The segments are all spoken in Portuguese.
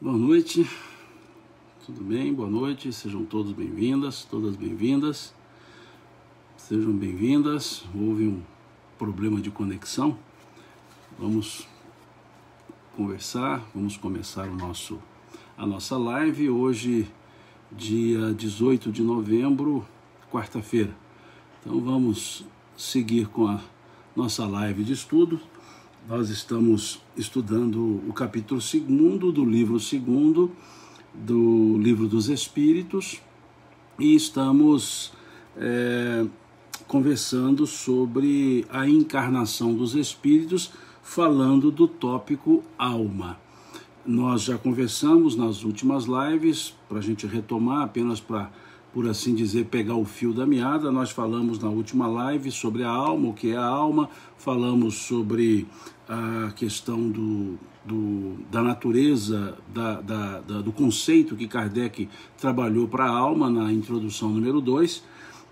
Boa noite, tudo bem? Boa noite, sejam todos bem-vindas, todas bem-vindas, sejam bem-vindas. Houve um problema de conexão, vamos conversar, vamos começar a nossa live hoje, dia 18 de novembro, quarta-feira. Então vamos seguir com a nossa live de estudo. Nós estamos estudando o capítulo 2º do livro 2º do Livro dos Espíritos e estamos conversando sobre a encarnação dos espíritos, falando do tópico alma. Nós já conversamos nas últimas lives, para a gente retomar, apenas para, por assim dizer, pegar o fio da meada. Nós falamos na última live sobre a alma, o que é a alma, falamos sobre a questão da natureza, do conceito que Kardec trabalhou para a alma na introdução número 2,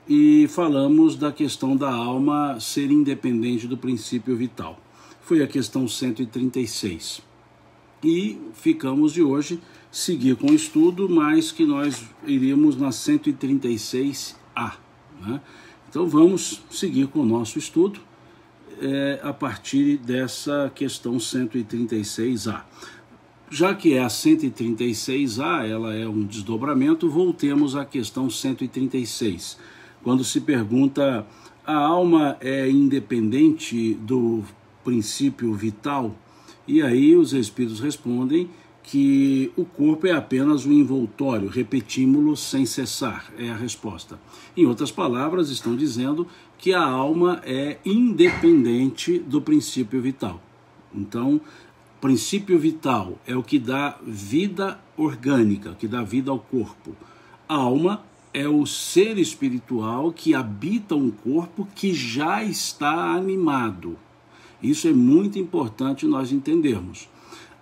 e falamos da questão da alma ser independente do princípio vital. Foi a questão 136. E ficamos de hoje seguir com o estudo, mas que nós iríamos na 136A, né? Então vamos seguir com o nosso estudo a partir dessa questão 136A. Já que é a 136A, ela é um desdobramento, voltemos à questão 136. Quando se pergunta, a alma é independente do princípio vital? E aí os espíritos respondem que o corpo é apenas um envoltório, repetimos-lo sem cessar, é a resposta. Em outras palavras, estão dizendo que a alma é independente do princípio vital. Então, princípio vital é o que dá vida orgânica, que dá vida ao corpo. A alma é o ser espiritual que habita um corpo que já está animado. Isso é muito importante nós entendermos.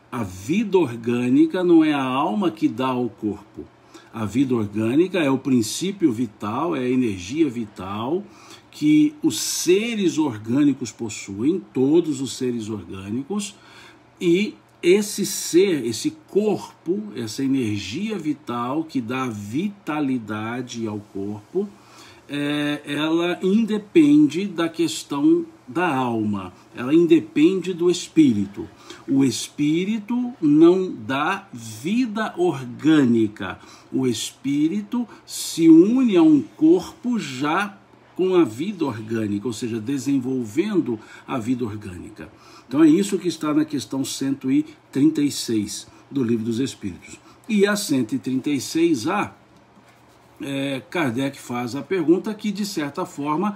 A vida orgânica não é a alma que dá ao corpo. A vida orgânica é o princípio vital, é a energia vital que os seres orgânicos possuem, todos os seres orgânicos, e esse ser, esse corpo, essa energia vital que dá vitalidade ao corpo, ela independe da questão da alma, ela independe do espírito. O espírito não dá vida orgânica, o espírito se une a um corpo já com a vida orgânica, ou seja, desenvolvendo a vida orgânica. Então é isso que está na questão 136 do Livro dos Espíritos. E a 136A, Kardec faz a pergunta que, de certa forma,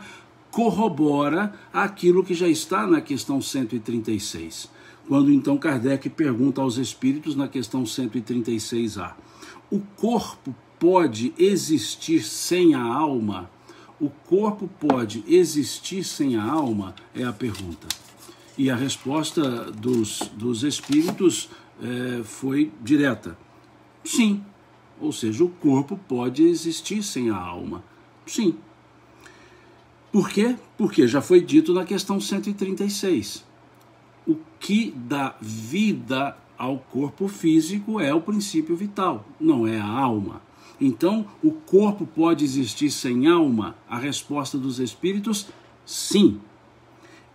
corrobora aquilo que já está na questão 136. Quando então Kardec pergunta aos espíritos na questão 136A, o corpo pode existir sem a alma? O corpo pode existir sem a alma? É a pergunta. E a resposta dos espíritos foi direta. Sim. Ou seja, o corpo pode existir sem a alma. Sim. Por quê? Porque já foi dito na questão 136. O que dá vida ao corpo físico é o princípio vital, não é a alma. Então, o corpo pode existir sem alma? A resposta dos espíritos, sim.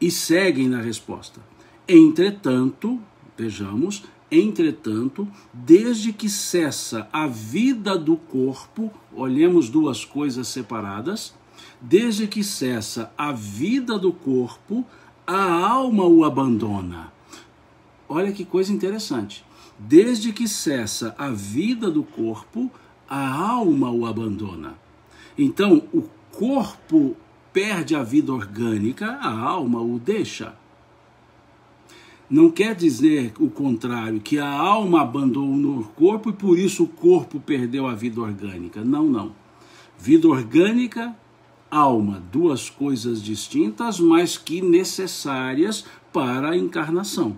E seguem na resposta. Entretanto, vejamos, entretanto, desde que cessa a vida do corpo, olhemos duas coisas separadas, desde que cessa a vida do corpo, a alma o abandona. Olha que coisa interessante. Desde que cessa a vida do corpo, a alma o abandona. Então, o corpo perde a vida orgânica, a alma o deixa. Não quer dizer o contrário, que a alma abandonou o corpo e por isso o corpo perdeu a vida orgânica. Não, não. Vida orgânica, alma, duas coisas distintas, mas que necessárias para a encarnação.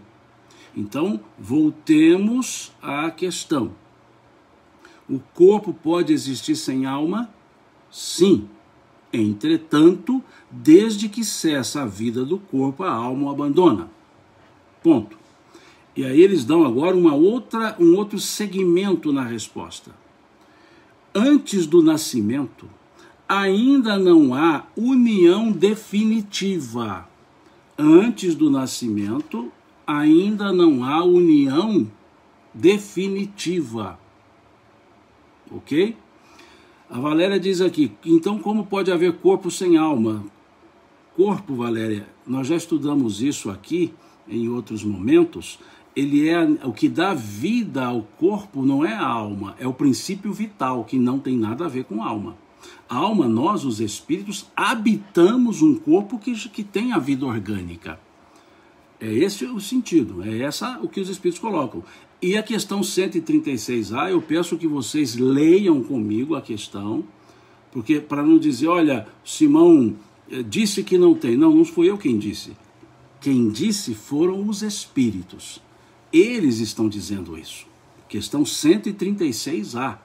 Então, voltemos à questão. O corpo pode existir sem alma? Sim. Entretanto, desde que cessa a vida do corpo, a alma o abandona. Ponto. E aí eles dão agora um outro segmento na resposta. Antes do nascimento, ainda não há união definitiva. Antes do nascimento, ainda não há união definitiva. Ok? A Valéria diz aqui, então como pode haver corpo sem alma? Corpo, Valéria, nós já estudamos isso aqui em outros momentos. Ele é o que dá vida ao corpo, não é a alma, é o princípio vital, que não tem nada a ver com a alma. A alma, nós, os espíritos, habitamos um corpo que tem a vida orgânica. É esse o sentido, é essa o que os espíritos colocam. E a questão 136A, eu peço que vocês leiam comigo a questão, porque para não dizer, olha, Simão disse que não tem. Não, não fui eu quem disse. Quem disse foram os espíritos. Eles estão dizendo isso. Questão 136A.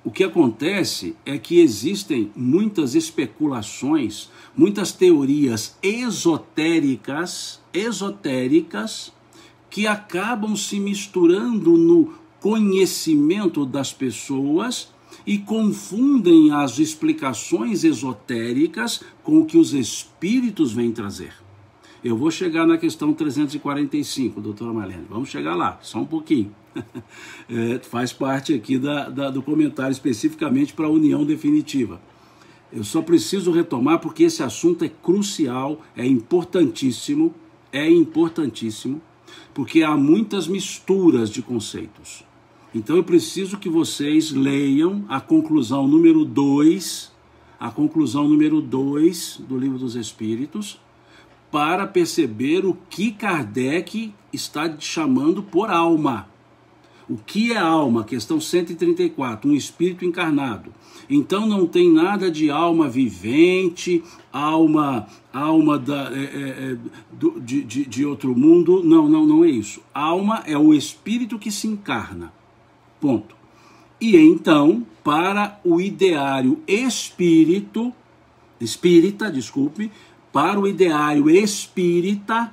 O que acontece é que existem muitas especulações, muitas teorias esotéricas, que acabam se misturando no conhecimento das pessoas e confundem as explicações esotéricas com o que os espíritos vêm trazer. Eu vou chegar na questão 345, doutora Marlene. Vamos chegar lá, só um pouquinho. Faz parte aqui do comentário especificamente para a união definitiva. Eu só preciso retomar porque esse assunto é crucial, é importantíssimo, porque há muitas misturas de conceitos. Então eu preciso que vocês leiam a conclusão número 2, do Livro dos Espíritos, para perceber o que Kardec está chamando por alma. O que é alma? Questão 134, um espírito encarnado. Então não tem nada de alma vivente, alma de outro mundo. Não é isso. Alma é o espírito que se encarna. Ponto. E então, para o ideário espírita, para o ideário espírita,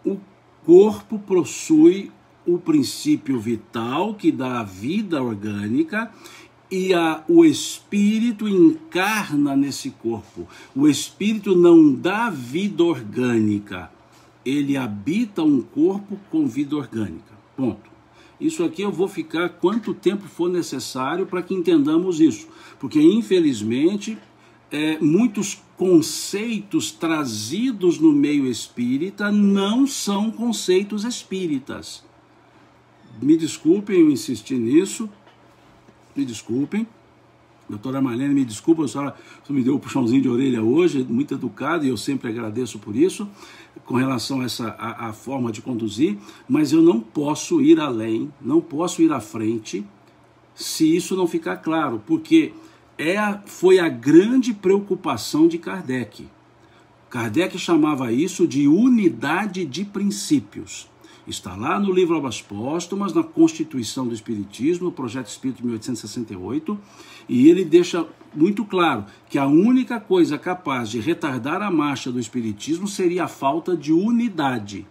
o corpo possui o princípio vital que dá a vida orgânica e o espírito encarna nesse corpo. O espírito não dá vida orgânica, ele habita um corpo com vida orgânica. Ponto. Isso aqui eu vou ficar quanto tempo for necessário para que entendamos isso, porque infelizmente muitos conceitos trazidos no meio espírita não são conceitos espíritas. Me desculpem eu insistir nisso, me desculpem. Doutora Marlene, me desculpa, a senhora me deu um puxãozinho de orelha hoje, muito educado, e eu sempre agradeço por isso, com relação a a forma de conduzir, mas eu não posso ir além, não posso ir à frente, se isso não ficar claro, porque foi a grande preocupação de Kardec. Kardec chamava isso de unidade de princípios. Está lá no livro Obras Póstumas, na Constituição do Espiritismo, no Projeto Espírito de 1868, e ele deixa muito claro que a única coisa capaz de retardar a marcha do Espiritismo seria a falta de unidade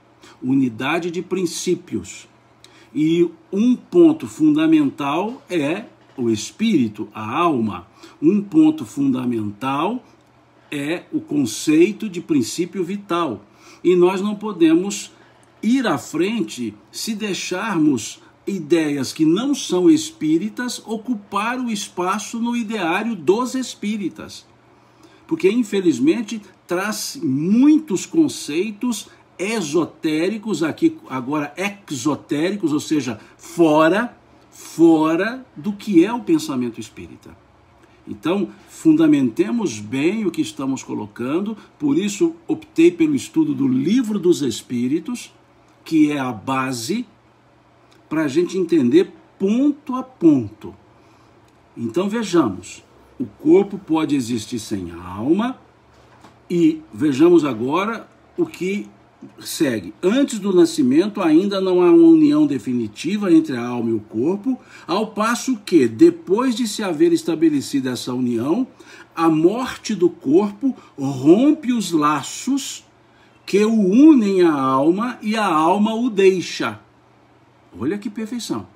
de princípios. E um ponto fundamental é o espírito, a alma. Um ponto fundamental é o conceito de princípio vital. E nós não podemos ir à frente se deixarmos ideias que não são espíritas ocupar o espaço no ideário dos espíritas. Porque, infelizmente, traz muitos conceitos esotéricos, aqui agora exotéricos, ou seja, fora do que é o pensamento espírita. Então, fundamentemos bem o que estamos colocando, por isso optei pelo estudo do Livro dos Espíritos, que é a base para a gente entender ponto a ponto. Então vejamos, o corpo pode existir sem a alma, e vejamos agora o que segue. Antes do nascimento ainda não há uma união definitiva entre a alma e o corpo, ao passo que, depois de se haver estabelecido essa união, a morte do corpo rompe os laços que o unem à alma e a alma o deixa. Olha que perfeição.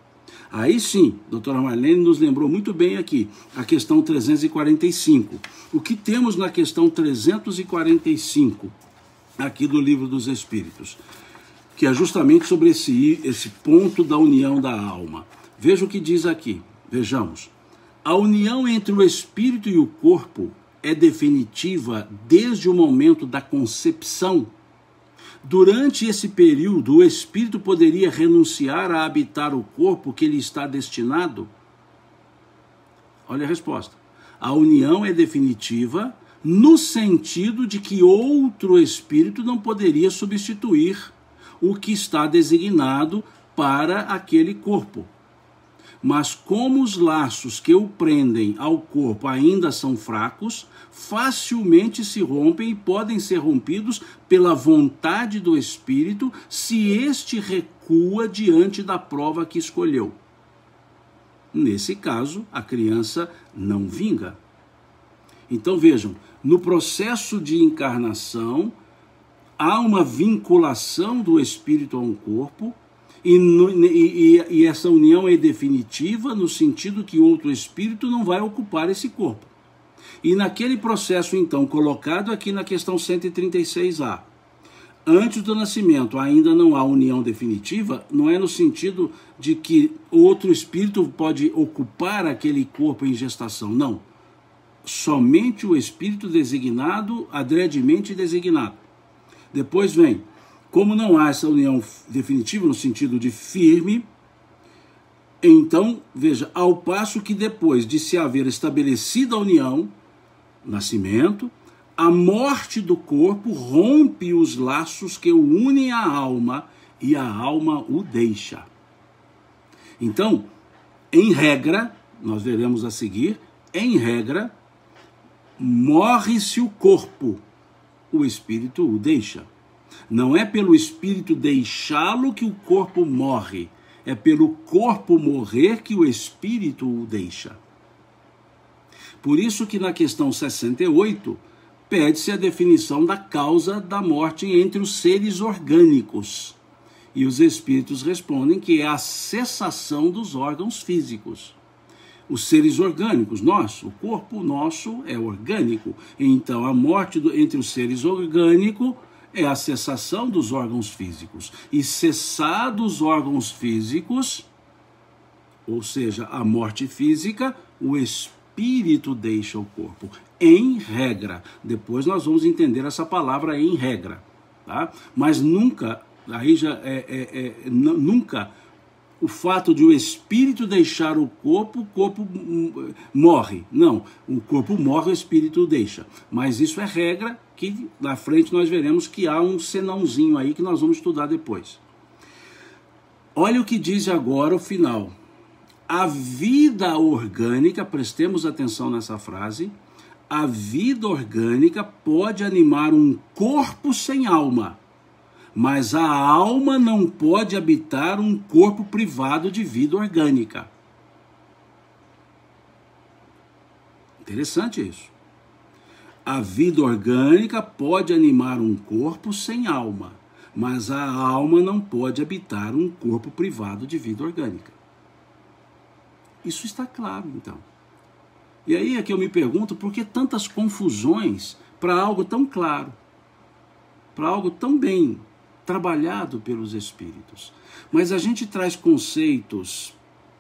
Aí sim, doutora Marlene nos lembrou muito bem aqui, a questão 345. O que temos na questão 345, aqui do Livro dos Espíritos, que é justamente sobre esse ponto da união da alma. Veja o que diz aqui, vejamos. A união entre o espírito e o corpo é definitiva desde o momento da concepção. Durante esse período, o espírito poderia renunciar a habitar o corpo que lhe está destinado? Olha a resposta. A união é definitiva no sentido de que outro espírito não poderia substituir o que está designado para aquele corpo. Mas como os laços que o prendem ao corpo ainda são fracos, facilmente se rompem e podem ser rompidos pela vontade do espírito se este recua diante da prova que escolheu. Nesse caso, a criança não vinga. Então vejam, no processo de encarnação, há uma vinculação do espírito a um corpo, e essa união é definitiva no sentido que outro espírito não vai ocupar esse corpo. E naquele processo, então, colocado aqui na questão 136A, antes do nascimento ainda não há união definitiva, não é no sentido de que outro espírito pode ocupar aquele corpo em gestação, não. Somente o espírito designado, adredemente designado. Depois vem, como não há essa união definitiva no sentido de firme, então, veja, ao passo que depois de se haver estabelecida a união, nascimento, a morte do corpo rompe os laços que o unem à alma e a alma o deixa. Então, em regra, nós veremos a seguir, em regra, morre-se o corpo, o espírito o deixa. Não é pelo espírito deixá-lo que o corpo morre, é pelo corpo morrer que o espírito o deixa. Por isso que na questão 68, pede-se a definição da causa da morte entre os seres orgânicos. E os espíritos respondem que é a cessação dos órgãos físicos. Os seres orgânicos, o corpo nosso é orgânico. Então a morte entre os seres orgânicos é a cessação dos órgãos físicos. E cessados os órgãos físicos, ou seja, a morte física, o espírito deixa o corpo, em regra. Depois nós vamos entender essa palavra em regra, tá? Mas nunca, aí já nunca o fato de o espírito deixar o corpo morre. Não, o corpo morre, o espírito deixa. Mas isso é regra, que na frente nós veremos que há um senãozinho aí que nós vamos estudar depois. Olha o que diz agora o final. A vida orgânica, prestemos atenção nessa frase, a vida orgânica pode animar um corpo sem alma, mas a alma não pode habitar um corpo privado de vida orgânica. Interessante isso. A vida orgânica pode animar um corpo sem alma, mas a alma não pode habitar um corpo privado de vida orgânica. Isso está claro, então. E aí é que eu me pergunto por que tantas confusões para algo tão claro, para algo tão bem trabalhado pelos espíritos. Mas a gente traz conceitos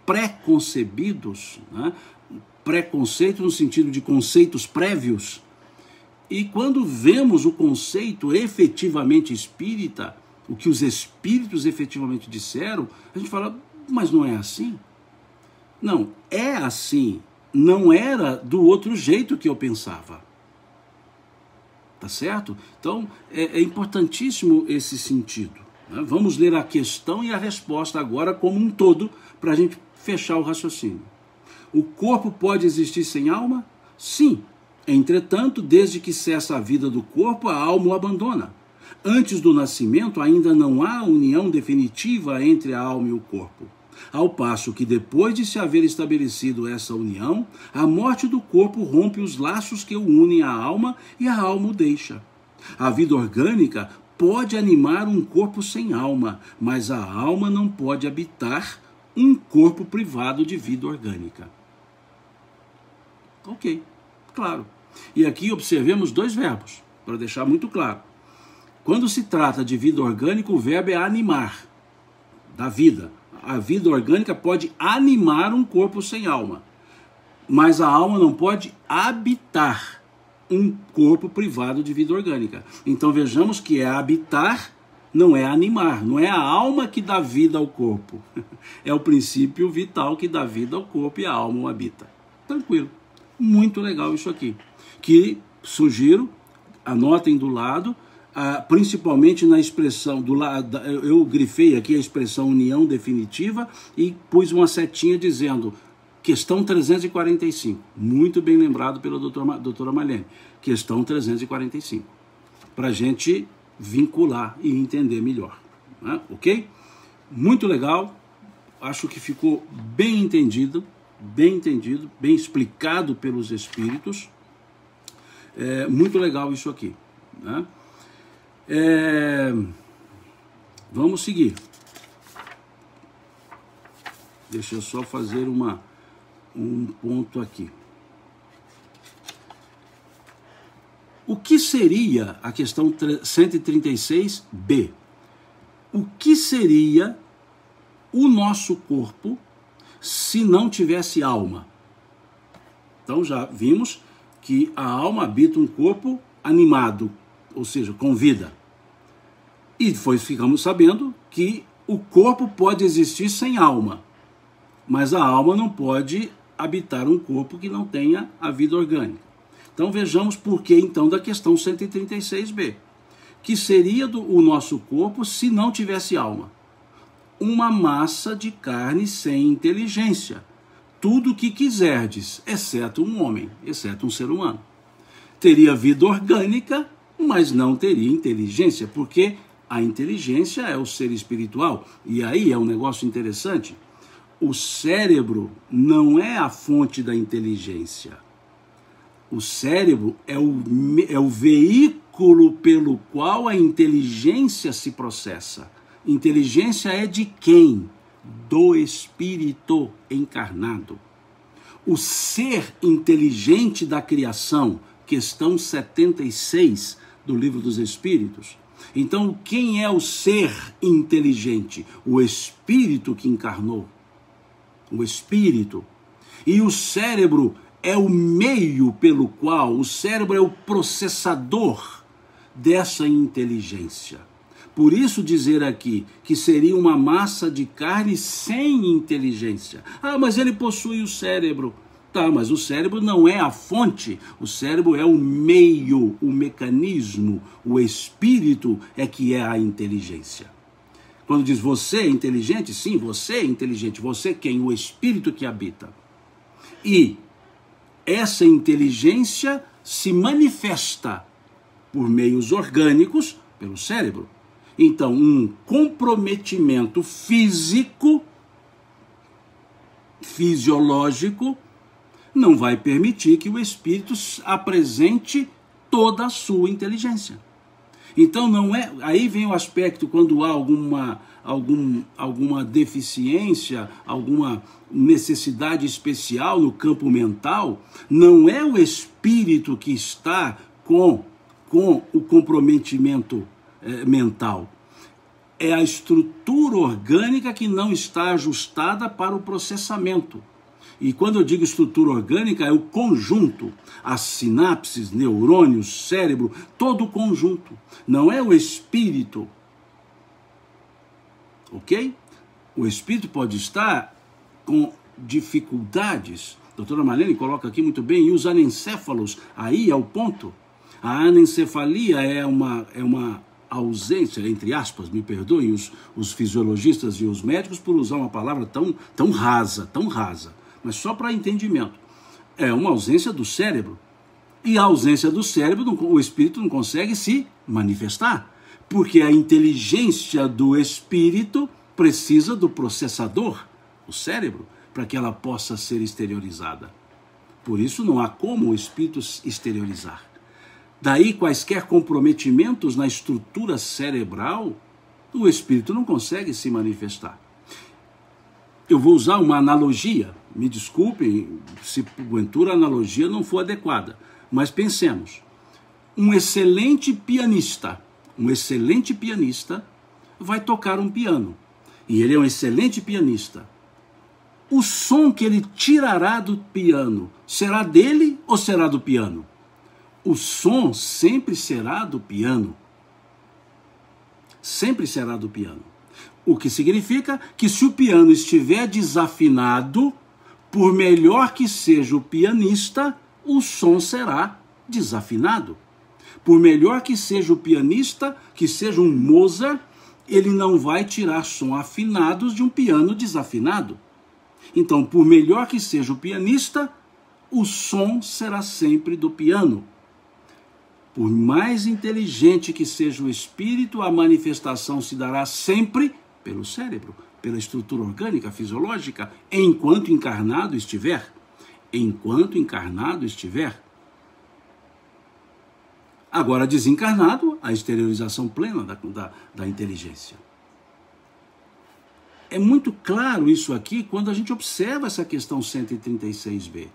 pré-concebidos, né? Preconceito no sentido de conceitos prévios, e quando vemos o conceito efetivamente espírita, o que os espíritos efetivamente disseram, a gente fala, mas não é assim? Não, é assim, não era do outro jeito que eu pensava. Tá certo? Então, é importantíssimo esse sentido, né? Vamos ler a questão e a resposta agora como um todo, para a gente fechar o raciocínio. O corpo pode existir sem alma? Sim. Entretanto, desde que cessa a vida do corpo, a alma o abandona. Antes do nascimento, ainda não há união definitiva entre a alma e o corpo. Ao passo que, depois de se haver estabelecido essa união, a morte do corpo rompe os laços que o unem à alma e a alma o deixa. A vida orgânica pode animar um corpo sem alma, mas a alma não pode habitar um corpo privado de vida orgânica. Ok, claro. E aqui observemos dois verbos, para deixar muito claro. Quando se trata de vida orgânica, o verbo é animar, da vida. A vida orgânica pode animar um corpo sem alma, mas a alma não pode habitar um corpo privado de vida orgânica. Então vejamos que é habitar, não é animar, não é a alma que dá vida ao corpo. É o princípio vital que dá vida ao corpo e a alma o habita. Tranquilo. Muito legal isso aqui. Que sugiro, anotem do lado, principalmente na expressão do lado, eu grifei aqui a expressão união definitiva e pus uma setinha dizendo questão 345. Muito bem lembrado pela doutora Marlene. Questão 345. Para a gente vincular e entender melhor. Né? Ok? Muito legal. Acho que ficou bem entendido, bem explicado pelos espíritos. Muito legal isso aqui. Né? Vamos seguir. Deixa eu só fazer um ponto aqui. O que seria a questão 136b? O que seria o nosso corpo se não tivesse alma? Então já vimos que a alma habita um corpo animado, ou seja, com vida. E depois ficamos sabendo que o corpo pode existir sem alma, mas a alma não pode habitar um corpo que não tenha a vida orgânica. Então vejamos por que então da questão 136b, que seria o nosso corpo se não tivesse alma. Uma massa de carne sem inteligência, tudo o que quiserdes, exceto um homem, exceto um ser humano. Teria vida orgânica, mas não teria inteligência, porque a inteligência é o ser espiritual. E aí é um negócio interessante. O cérebro não é a fonte da inteligência. O cérebro é o veículo pelo qual a inteligência se processa. Inteligência é de quem? Do espírito encarnado. O ser inteligente da criação, questão 76 do Livro dos Espíritos. Então, quem é o ser inteligente? O espírito que encarnou. O espírito. E o cérebro é o meio pelo qual, o cérebro é o processador dessa inteligência. Por isso dizer aqui que seria uma massa de carne sem inteligência. Ah, mas ele possui o cérebro. Tá, mas o cérebro não é a fonte, o cérebro é o meio, o mecanismo, o espírito é que é a inteligência. Quando diz você é inteligente, sim, você é inteligente. Você quem? O espírito que habita. E essa inteligência se manifesta por meios orgânicos, pelo cérebro. Então, um comprometimento físico, fisiológico, não vai permitir que o espírito apresente toda a sua inteligência. Então não é, aí vem o aspecto quando há alguma deficiência, alguma necessidade especial no campo mental, não é o espírito que está com o comprometimento mental. É a estrutura orgânica que não está ajustada para o processamento. E quando eu digo estrutura orgânica, é o conjunto, as sinapses, neurônios, cérebro, todo o conjunto. Não é o espírito. Ok? O espírito pode estar com dificuldades. A doutora Marlene coloca aqui muito bem, e os anencéfalos, aí é o ponto. A anencefalia é uma ausência, entre aspas, me perdoem os fisiologistas e os médicos por usar uma palavra tão rasa, mas só para entendimento. É uma ausência do cérebro. E a ausência do cérebro, o espírito não consegue se manifestar, porque a inteligência do espírito precisa do processador, o cérebro, para que ela possa ser exteriorizada. Por isso não há como o espírito exteriorizar. Daí quaisquer comprometimentos na estrutura cerebral, o espírito não consegue se manifestar. Eu vou usar uma analogia, me desculpem se porventura a analogia não for adequada, mas pensemos. Um excelente pianista vai tocar um piano, e ele é um excelente pianista. O som que ele tirará do piano será dele ou será do piano? O som sempre será do piano. Sempre será do piano. O que significa que se o piano estiver desafinado, por melhor que seja o pianista, o som será desafinado. Por melhor que seja o pianista, que seja um Mozart, ele não vai tirar som afinados de um piano desafinado. Então, por melhor que seja o pianista, o som será sempre do piano. Por mais inteligente que seja o espírito, a manifestação se dará sempre pelo cérebro, pela estrutura orgânica, fisiológica, enquanto encarnado estiver. Enquanto encarnado estiver. Agora, desencarnado, a exteriorização plena da inteligência. É muito claro isso aqui quando a gente observa essa questão 136b.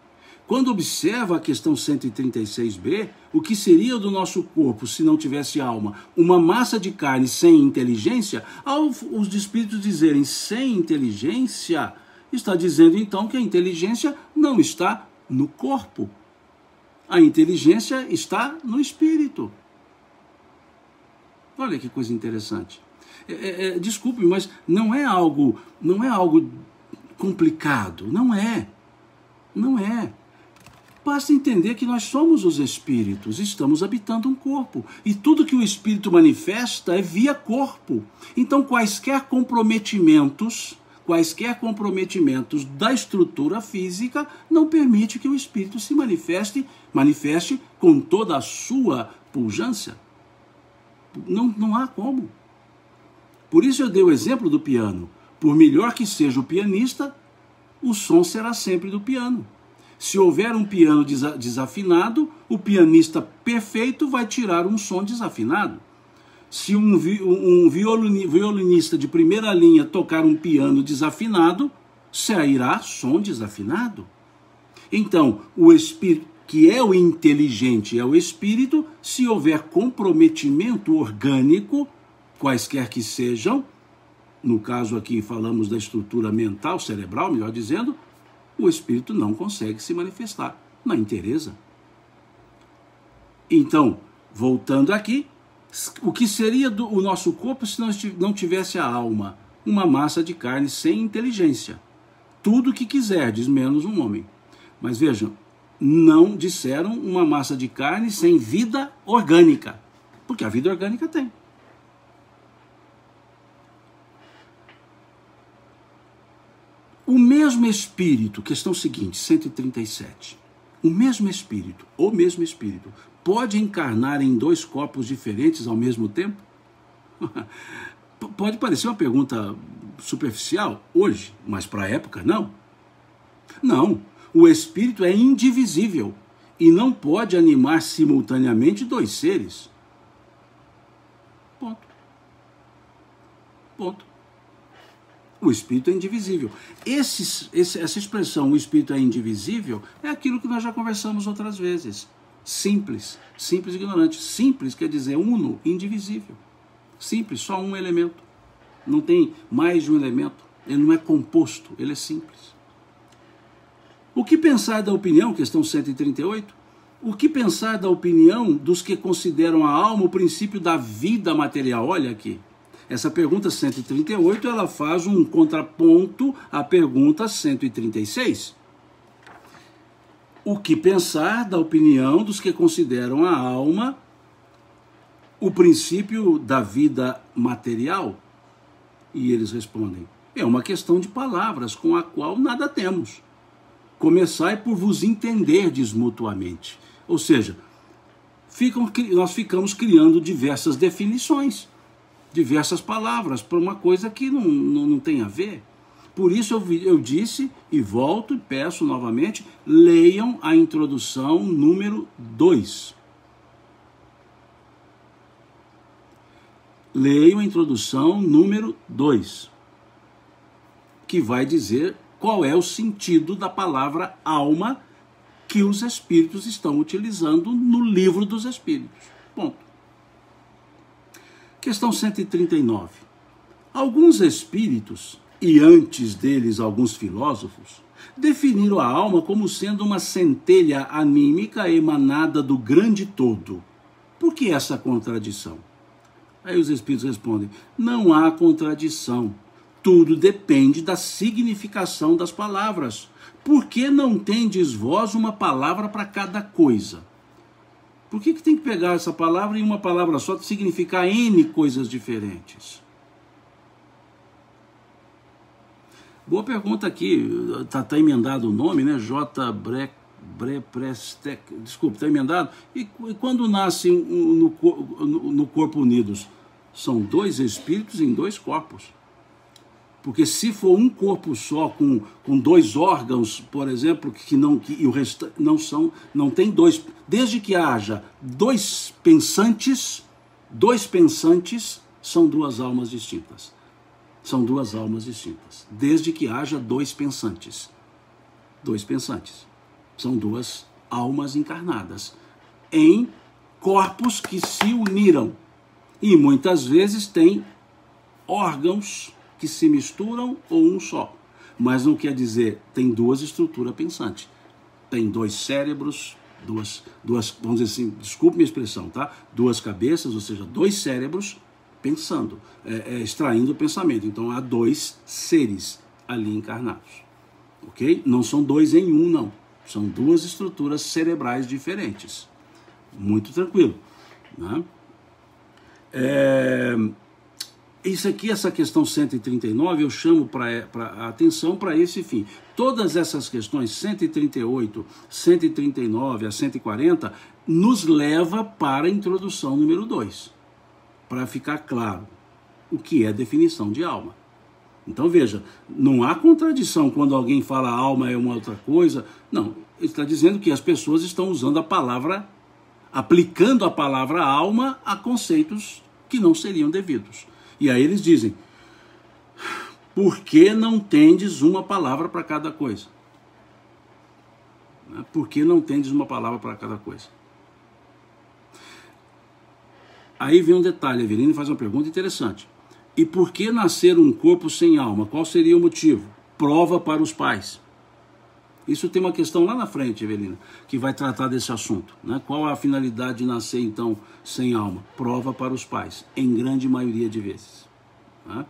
Quando observa a questão 136b, o que seria do nosso corpo se não tivesse alma? Uma massa de carne sem inteligência? Ao os espíritos dizerem sem inteligência, está dizendo então que a inteligência não está no corpo. A inteligência está no espírito. Olha que coisa interessante. Desculpe, mas não é algo complicado. Não é. Basta entender que nós somos os espíritos, estamos habitando um corpo. E tudo que o espírito manifesta é via corpo. Então, quaisquer comprometimentos da estrutura física não permite que o espírito se manifeste com toda a sua pujança. Não há como. Por isso eu dei o exemplo do piano. Por melhor que seja o pianista, o som será sempre do piano. Se houver um piano desafinado, o pianista perfeito vai tirar um som desafinado. Se um violinista de primeira linha tocar um piano desafinado, sairá som desafinado. Então, o espírito, que é o inteligente, é o espírito, se houver comprometimento orgânico, quaisquer que sejam, no caso aqui falamos da estrutura mental, cerebral, melhor dizendo, o espírito não consegue se manifestar na inteireza. Então, voltando aqui, o que seria o nosso corpo se não tivesse a alma? Uma massa de carne sem inteligência. Tudo o que quiserdes, menos um homem. Mas vejam, não disseram uma massa de carne sem vida orgânica, porque a vida orgânica tem. O mesmo espírito, questão seguinte, 137. O mesmo espírito, pode encarnar em dois corpos diferentes ao mesmo tempo? Pode parecer uma pergunta superficial hoje, mas para a época não. Não, o espírito é indivisível e não pode animar simultaneamente dois seres. Ponto. O espírito é indivisível. Essa expressão, o espírito é indivisível, é aquilo que nós já conversamos outras vezes. Simples e ignorante. Simples quer dizer uno, indivisível. Simples, só um elemento. Não tem mais de um elemento. Ele não é composto, ele é simples. O que pensar da opinião, questão 138? O que pensar da opinião dos que consideram a alma o princípio da vida material? Olha aqui. Essa pergunta 138, ela faz um contraponto à pergunta 136. O que pensar da opinião dos que consideram a alma o princípio da vida material? E eles respondem, é uma questão de palavras com a qual nada temos. Começai por vos entenderdes mutuamente. Ou seja, nós ficamos criando diversas definições, diversas palavras para uma coisa que não tem a ver. Por isso eu disse e volto e peço novamente, leiam a introdução número 2. Leiam a introdução número 2, que vai dizer qual é o sentido da palavra alma que os espíritos estão utilizando no livro dos espíritos. Ponto. Questão 139. Alguns espíritos, e antes deles alguns filósofos, definiram a alma como sendo uma centelha anímica emanada do grande todo. Por que essa contradição? Aí os espíritos respondem: não há contradição. Tudo depende da significação das palavras. Por que não tendes vós uma palavra para cada coisa? Por que tem que pegar essa palavra e uma palavra só significar N coisas diferentes? Boa pergunta aqui. Tá emendado o nome, né? Desculpa, está emendado. E quando nascem no corpo unidos? São dois espíritos em dois corpos. Porque se for um corpo só, com dois órgãos, por exemplo, e o resto não tem dois, desde que haja dois pensantes, são duas almas distintas. São duas almas distintas. Desde que haja dois pensantes. São duas almas encarnadas em corpos que se uniram. E muitas vezes tem órgãos que se misturam ou um só. Mas não quer dizer, tem duas estruturas pensantes. Tem dois cérebros, duas, vamos dizer assim, desculpe minha expressão, tá? Duas cabeças, ou seja, dois cérebros pensando, extraindo o pensamento. Então há dois seres ali encarnados. Ok? Não são dois em um, não. São duas estruturas cerebrais diferentes. Muito tranquilo, né? Isso aqui, essa questão 139, eu chamo a atenção para esse fim. Todas essas questões, 138, 139 a 140, nos leva para a introdução número 2, para ficar claro o que é definição de alma. Então veja, não há contradição quando alguém fala alma é uma outra coisa. Não, ele está dizendo que as pessoas estão usando a palavra, aplicando a palavra alma a conceitos que não seriam devidos. E aí eles dizem: por que não tendes uma palavra para cada coisa? Por que não tendes uma palavra para cada coisa? Aí vem um detalhe, a Eveline faz uma pergunta interessante. E por que nascer um corpo sem alma? Qual seria o motivo? Prova para os pais. Isso tem uma questão lá na frente, Evelina, que vai tratar desse assunto, né? Qual a finalidade de nascer, então, sem alma? Prova para os pais, em grande maioria de vezes. Né?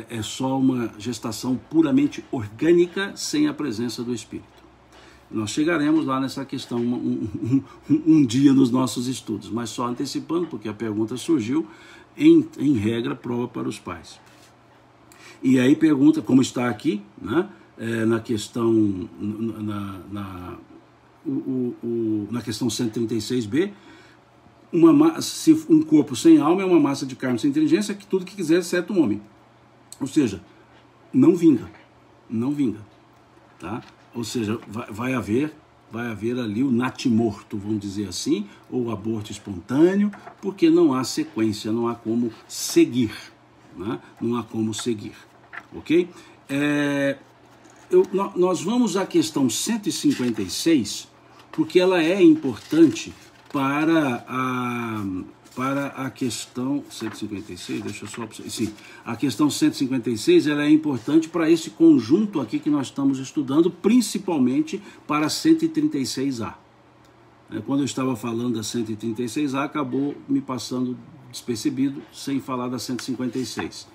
É só uma gestação puramente orgânica, sem a presença do espírito. Nós chegaremos lá nessa questão um dia nos nossos estudos, mas só antecipando, porque a pergunta surgiu, em regra, prova para os pais. E aí pergunta, como está aqui, né? Na questão na questão 136b, se um corpo sem alma é uma massa de carne sem inteligência, que tudo que quiser, exceto um homem. Ou seja, não vinga, tá? Ou seja, vai haver ali o natimorto, vamos dizer assim, ou o aborto espontâneo, porque não há sequência, não há como seguir, né? Não há como seguir, ok? Nós vamos à questão 156, porque ela é importante para a questão 156, deixa eu só... Sim, a questão 156, ela é importante para esse conjunto aqui que nós estamos estudando, principalmente para 136A. Quando eu estava falando da 136A, acabou me passando despercebido, sem falar da 156.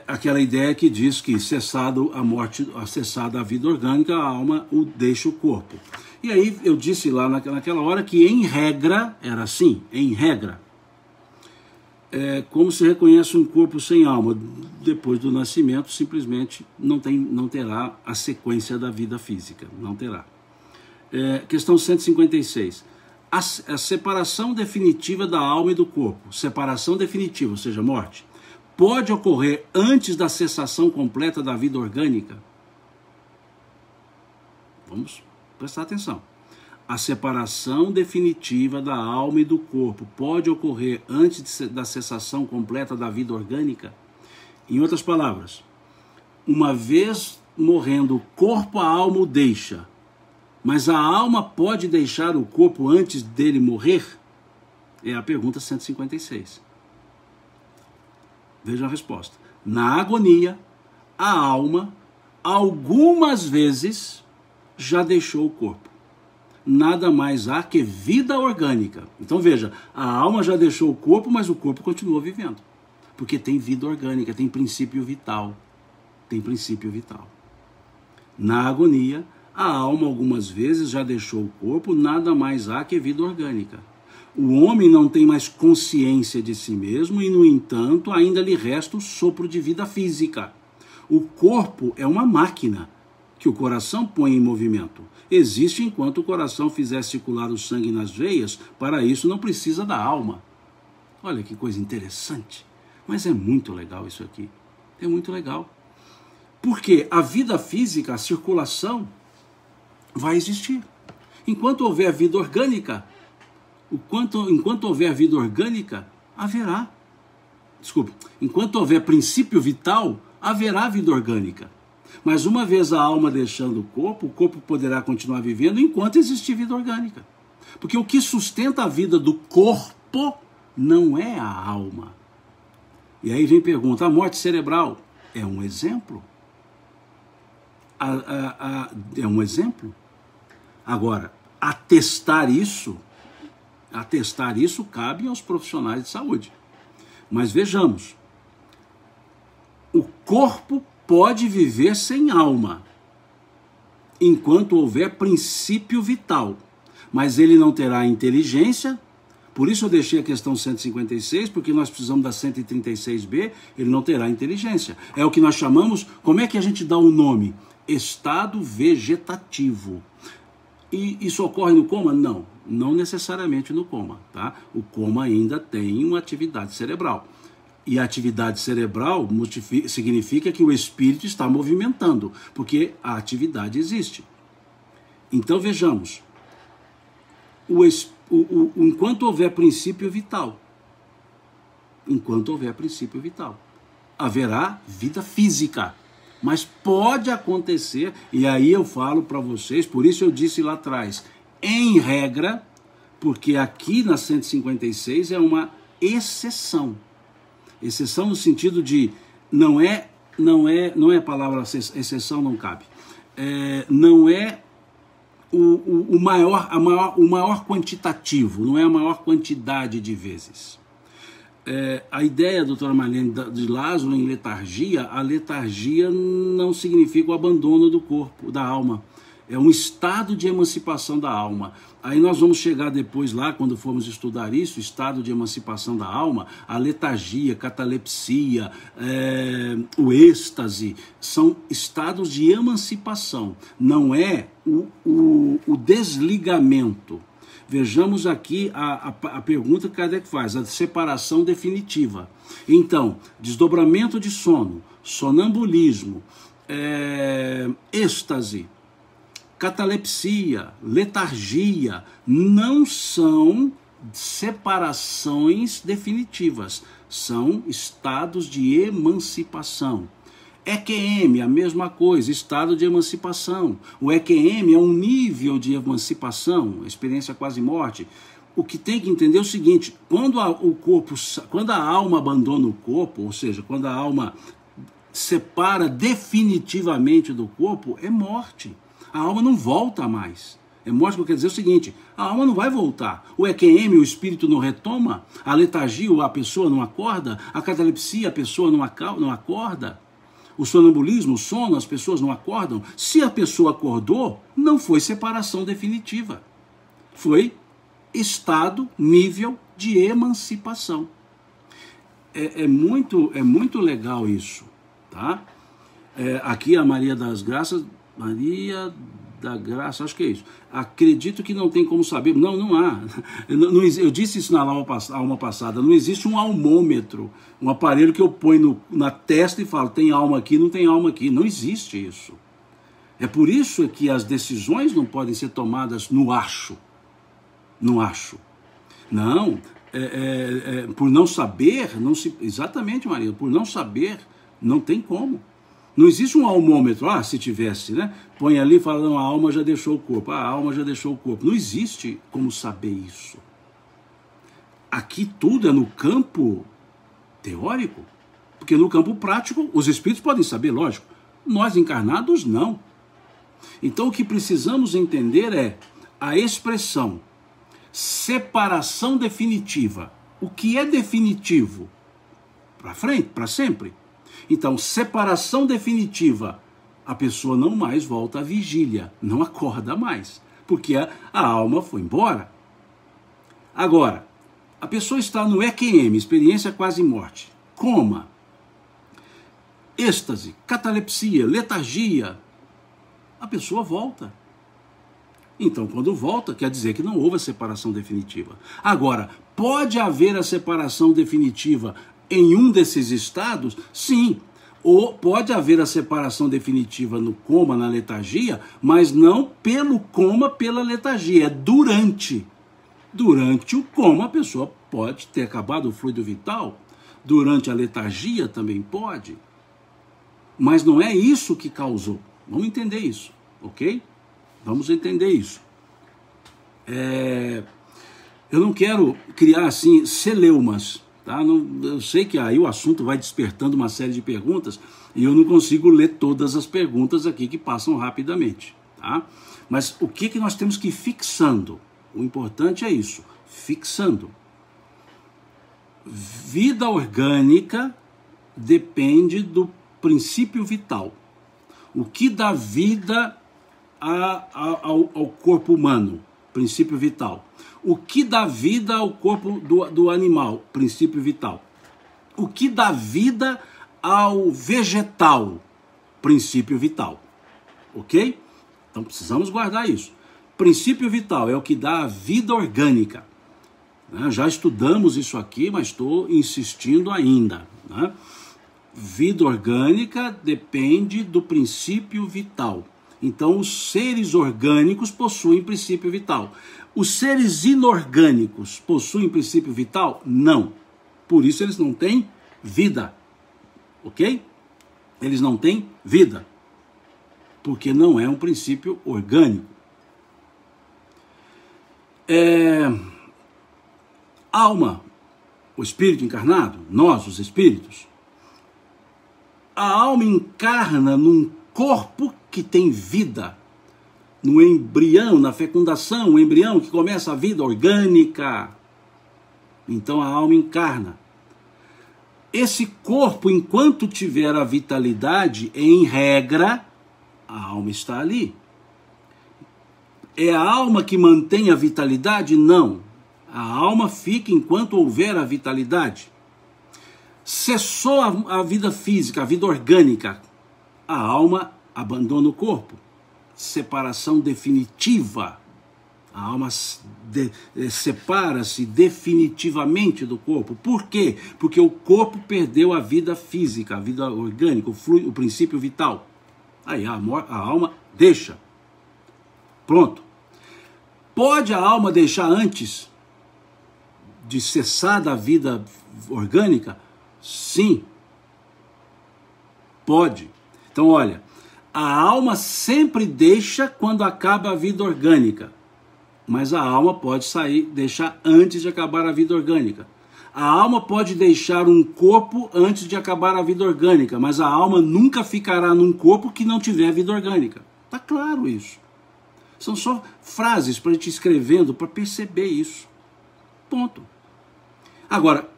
Aquela ideia que diz que cessado a morte, cessada a vida orgânica, a alma deixa o corpo. E aí eu disse lá naquela hora que em regra, era assim, em regra, como se reconhece um corpo sem alma, depois do nascimento simplesmente não terá a sequência da vida física, não terá. Questão 156. A separação definitiva da alma e do corpo, separação definitiva, ou seja, morte, pode ocorrer antes da cessação completa da vida orgânica? Vamos prestar atenção. a separação definitiva da alma e do corpo pode ocorrer antes da cessação completa da vida orgânica? Em outras palavras, uma vez morrendo o corpo, a alma o deixa, mas a alma pode deixar o corpo antes dele morrer? É a pergunta 156. Veja a resposta. Na agonia, a alma, algumas vezes, já deixou o corpo. Nada mais há que vida orgânica. Então veja, a alma já deixou o corpo, mas o corpo continua vivendo. Porque tem vida orgânica, tem princípio vital. Tem princípio vital. Na agonia, a alma algumas vezes já deixou o corpo, nada mais há que vida orgânica. O homem não tem mais consciência de si mesmo e, no entanto, ainda lhe resta o sopro de vida física. O corpo é uma máquina que o coração põe em movimento. Existe enquanto o coração fizer circular o sangue nas veias, para isso não precisa da alma. Olha que coisa interessante. Mas é muito legal isso aqui. É muito legal. Porque a vida física, a circulação, vai existir. Enquanto houver vida orgânica, enquanto houver vida orgânica, haverá. Desculpe, enquanto houver princípio vital, haverá vida orgânica. Mas uma vez a alma deixando o corpo poderá continuar vivendo enquanto existir vida orgânica. Porque o que sustenta a vida do corpo não é a alma. E aí vem a pergunta, a morte cerebral é um exemplo? É um exemplo? Agora, atestar isso cabe aos profissionais de saúde. Mas vejamos, o corpo pode viver sem alma, enquanto houver princípio vital, mas ele não terá inteligência. Por isso eu deixei a questão 156, porque nós precisamos da 136b, ele não terá inteligência. É o que nós chamamos, como é que a gente dá o nome? Estado vegetativo. E isso ocorre no coma? Não, não necessariamente no coma, tá? O coma ainda tem uma atividade cerebral. E a atividade cerebral significa que o espírito está movimentando, porque a atividade existe. Então vejamos, enquanto houver princípio vital, haverá vida física. Mas pode acontecer, e aí eu falo para vocês, por isso eu disse lá atrás, em regra, porque aqui na 156 é uma exceção. Exceção no sentido de, não é a palavra exceção, não cabe. Não é o maior quantitativo, não é a maior quantidade de vezes. A ideia, doutora Marlene, de Lázaro em letargia, a letargia não significa o abandono do corpo, da alma. É um estado de emancipação da alma. Aí nós vamos chegar depois lá, quando formos estudar isso, estado de emancipação da alma, a letargia, catalepsia, o êxtase, são estados de emancipação, não é o desligamento. Vejamos aqui a pergunta que Kardec faz, a separação definitiva. Então, desdobramento de sono, sonambulismo, êxtase, catalepsia, letargia, não são separações definitivas, são estados de emancipação. EQM, a mesma coisa, estado de emancipação. O EQM é um nível de emancipação, experiência quase morte. O que tem que entender é o seguinte, quando a alma abandona o corpo, ou seja, quando a alma separa definitivamente do corpo, é morte. A alma não volta mais. É morte, que quer dizer o seguinte, a alma não vai voltar. O EQM, o espírito não retoma, a letargia, a pessoa não acorda, a catalepsia, a pessoa não acorda, o sonambulismo, o sono, as pessoas não acordam. Se a pessoa acordou, não foi separação definitiva. Foi estado, nível de emancipação. É muito legal isso, tá? Aqui a Maria das Graças, acho que é isso. Acredito que não tem como saber. Não há. Eu disse isso na alma passada. Não existe um almômetro, um aparelho que eu ponho na testa e falo, tem alma aqui, não tem alma aqui. Não existe isso. É por isso que as decisões não podem ser tomadas no acho. Não acho. Não, por não saber, exatamente, Maria, por não saber, não tem como. Não existe um almômetro, se tivesse, né? Põe ali e fala, não, a alma já deixou o corpo, a alma já deixou o corpo. Não existe como saber isso. Aqui tudo é no campo teórico, porque no campo prático os espíritos podem saber, lógico. Nós encarnados, não. Então o que precisamos entender é a expressão separação definitiva. O que é definitivo? Para frente, para sempre. Então, separação definitiva, a pessoa não mais volta à vigília, não acorda mais, porque a alma foi embora. Agora, a pessoa está no EQM, experiência quase morte, coma, êxtase, catalepsia, letargia, a pessoa volta. Então, quando volta, quer dizer que não houve a separação definitiva. Agora, pode haver a separação definitiva em um desses estados? Sim. Ou pode haver a separação definitiva no coma, na letargia, mas não pelo coma, pela letargia, é durante. Durante o coma, a pessoa pode ter acabado o fluido vital. Durante a letargia também pode. Mas não é isso que causou. Vamos entender isso, ok? Vamos entender isso. Eu não quero criar assim celeumas, tá? Eu sei que aí o assunto vai despertando uma série de perguntas e eu não consigo ler todas as perguntas aqui que passam rapidamente, tá? Mas o que nós temos que ir fixando? O importante é isso, fixando. Vida orgânica depende do princípio vital. O que dá vida ao corpo humano? Princípio vital. O que dá vida ao corpo do animal? Princípio vital. O que dá vida ao vegetal? Princípio vital. Ok? Então precisamos guardar isso. Princípio vital é o que dá a vida orgânica. Já estudamos isso aqui, mas estou insistindo ainda. Vida orgânica depende do princípio vital. Então, os seres orgânicos possuem princípio vital. Os seres inorgânicos possuem princípio vital? Não. Por isso eles não têm vida. Ok? Eles não têm vida. Porque não é um princípio orgânico. Alma, o espírito encarnado, nós, os espíritos. A alma encarna num corpo que tem vida, no embrião, na fecundação, o embrião que começa a vida orgânica. Então a alma encarna. Esse corpo, enquanto tiver a vitalidade, em regra, a alma está ali. É a alma que mantém a vitalidade? Não. A alma fica enquanto houver a vitalidade. Cessou a vida física, a vida orgânica, a alma abandona o corpo. Separação definitiva. A alma separa-se definitivamente do corpo. Por quê? Porque o corpo perdeu a vida física, a vida orgânica, o princípio vital. Aí a alma deixa. Pronto. Pode a alma deixar antes de cessar da vida orgânica? Sim. Pode. Então, olha, a alma sempre deixa quando acaba a vida orgânica, mas a alma pode deixar antes de acabar a vida orgânica. A alma pode deixar um corpo antes de acabar a vida orgânica, mas a alma nunca ficará num corpo que não tiver vida orgânica. Tá claro isso. São só frases para a gente ir escrevendo para perceber isso. Ponto. Agora,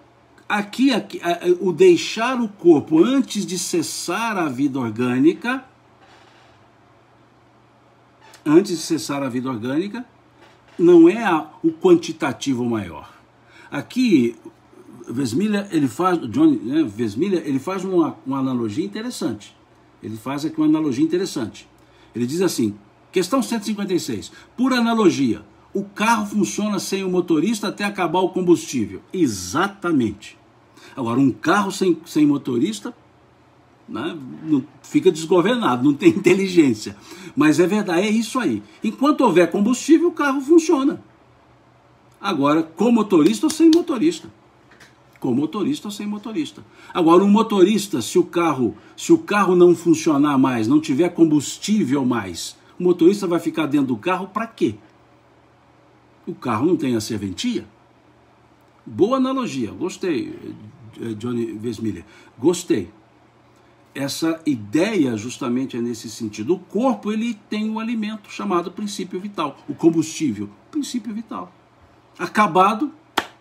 aqui, o deixar o corpo antes de cessar a vida orgânica, não é o quantitativo maior. Aqui, Westmiller, ele faz uma analogia interessante. Ele faz aqui uma analogia interessante. Ele diz assim, questão 156, por analogia, o carro funciona sem o motorista até acabar o combustível. Exatamente. Agora, um carro sem motorista, né, fica desgovernado, não tem inteligência. Mas é verdade, é isso aí. Enquanto houver combustível, o carro funciona. Agora, com motorista ou sem motorista. Com motorista ou sem motorista. Agora, um motorista, se o carro não funcionar mais, não tiver combustível mais, o motorista vai ficar dentro do carro para quê? O carro não tem a serventia? Boa analogia, gostei, Johnny Vesmiller, gostei. Essa ideia justamente é nesse sentido. O corpo, ele tem um alimento chamado princípio vital, o combustível, princípio vital. Acabado,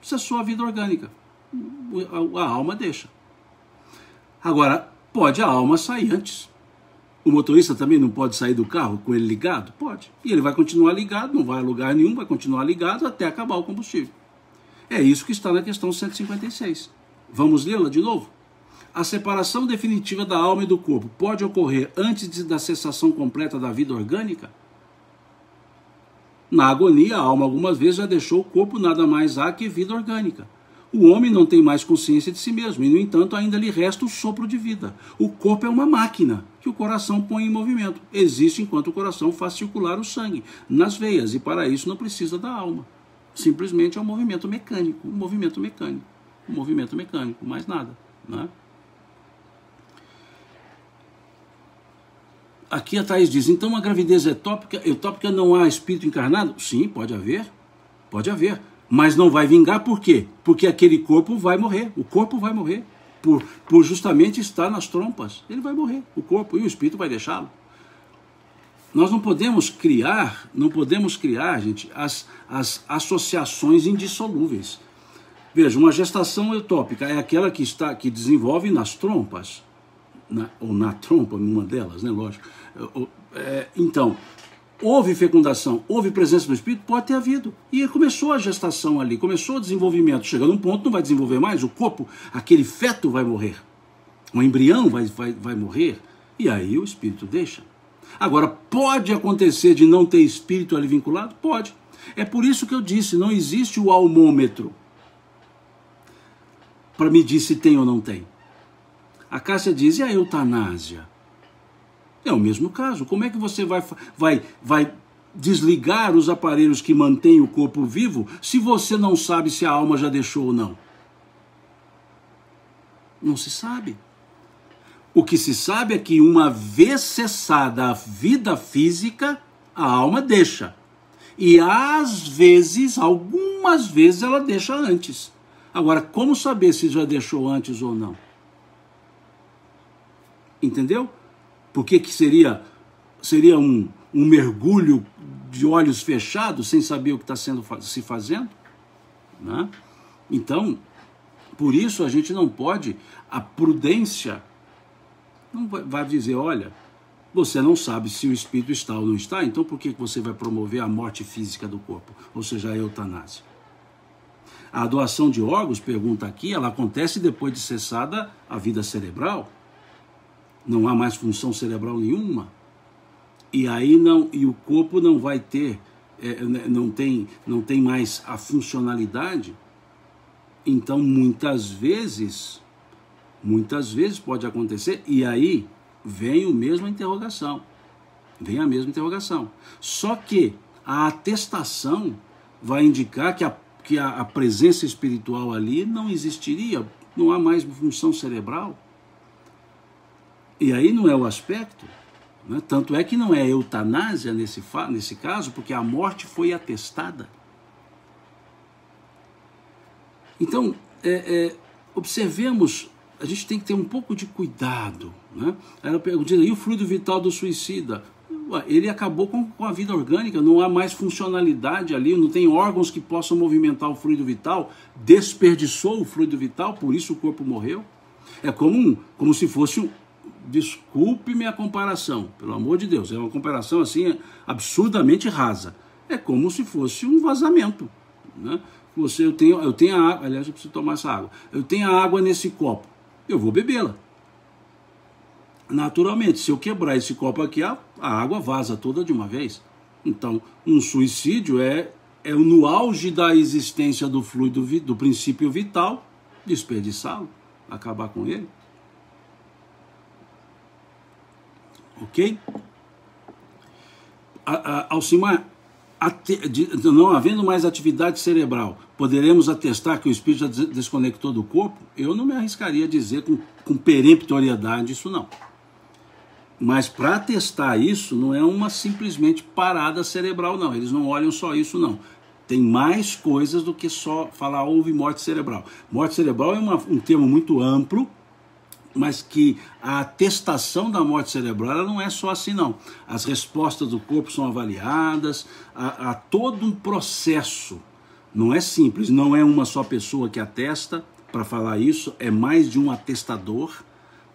cessou a vida orgânica. A alma deixa. Agora, pode a alma sair antes. O motorista também não pode sair do carro com ele ligado? Pode. E ele vai continuar ligado, não vai a lugar nenhum, vai continuar ligado até acabar o combustível. É isso que está na questão 156. Vamos lê-la de novo? A separação definitiva da alma e do corpo pode ocorrer antes da cessação completa da vida orgânica? Na agonia, a alma algumas vezes já deixou o corpo, nada mais há que vida orgânica. O homem não tem mais consciência de si mesmo e, no entanto, ainda lhe resta o sopro de vida. O corpo é uma máquina que o coração põe em movimento. Existe enquanto o coração faz circular o sangue nas veias e, para isso, não precisa da alma. Simplesmente é um movimento mecânico, mais nada, né? Aqui a Thaís diz, então a gravidez ectópica não há espírito encarnado? Sim, pode haver, mas não vai vingar por quê? Porque aquele corpo vai morrer, o corpo vai morrer, por justamente estar nas trompas, ele vai morrer, o corpo, e o espírito vai deixá-lo. Nós não podemos criar, gente, as associações indissolúveis. Veja, uma gestação ectópica é aquela que desenvolve nas trompas, ou na trompa, numa delas, né, lógico. Então, houve fecundação, houve presença do espírito, pode ter havido. E começou a gestação ali, começou o desenvolvimento. Chegando a um ponto, não vai desenvolver mais, o corpo, aquele feto vai morrer. O embrião vai morrer, e aí o espírito deixa. Agora, pode acontecer de não ter espírito ali vinculado? Pode. É por isso que eu disse, não existe o almômetro para medir se tem ou não tem. A Cássia diz, e a eutanásia? É o mesmo caso. Como é que você vai desligar os aparelhos que mantêm o corpo vivo se você não sabe se a alma já deixou ou não? Não se sabe. O que se sabe é que uma vez cessada a vida física, a alma deixa. E às vezes, algumas vezes, ela deixa antes. Agora, como saber se já deixou antes ou não? Entendeu? Porque que seria um mergulho de olhos fechados, sem saber o que está se fazendo? Né? Então, por isso a gente não pode, a prudência não vai dizer, olha, você não sabe se o espírito está ou não está, então por que você vai promover a morte física do corpo? Ou seja, a eutanásia. A doação de órgãos, pergunta aqui, ela acontece depois de cessada a vida cerebral. Não há mais função cerebral nenhuma. E aí e o corpo não vai ter, não tem mais a funcionalidade. Então, muitas vezes pode acontecer, e aí vem a mesma interrogação. Só que a atestação vai indicar que a presença espiritual ali não existiria, não há mais função cerebral. E aí não é o aspecto, né? Tanto é que não é eutanásia nesse caso, porque a morte foi atestada. Então, observemos, a gente tem que ter um pouco de cuidado, né? Ela pergunta, e o fluido vital do suicida? Ele acabou com a vida orgânica, não há mais funcionalidade ali, não tem órgãos que possam movimentar o fluido vital, desperdiçou o fluido vital, por isso o corpo morreu. É como se fosse desculpe-me a comparação, pelo amor de Deus, é uma comparação assim absurdamente rasa. É como se fosse um vazamento, né? Eu tenho a água, aliás, eu preciso tomar essa água. Eu tenho a água nesse copo, eu vou bebê-la. Naturalmente, se eu quebrar esse copo aqui, a água vaza toda de uma vez. Então, um suicídio é no auge da existência do fluido, do princípio vital, desperdiçá-lo, acabar com ele. Ok? Alcimar, não havendo mais atividade cerebral, poderemos atestar que o espírito já desconectou do corpo? Eu não me arriscaria a dizer com peremptoriedade isso não. Mas para atestar isso, não é uma simplesmente parada cerebral, não. Eles não olham só isso, não. Tem mais coisas do que só falar houve morte cerebral. Morte cerebral é um termo muito amplo, mas que a atestação da morte cerebral ela não é só assim, não. As respostas do corpo são avaliadas, há todo um processo. Não é simples, não é uma só pessoa que atesta para falar isso, é mais de um atestador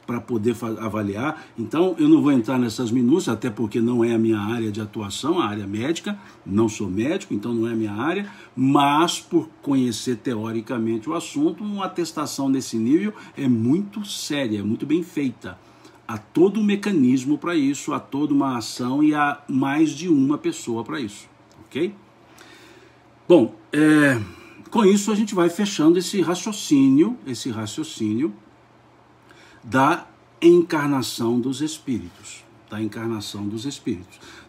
para poder avaliar. Então, eu não vou entrar nessas minúcias, até porque não é a minha área de atuação, a área médica, não sou médico, então não é a minha área, mas por conhecer teoricamente o assunto, uma atestação nesse nível é muito séria, é muito bem feita. Há todo um mecanismo para isso, há toda uma ação e há mais de uma pessoa para isso, ok? Bom, com isso a gente vai fechando esse raciocínio da encarnação dos espíritos,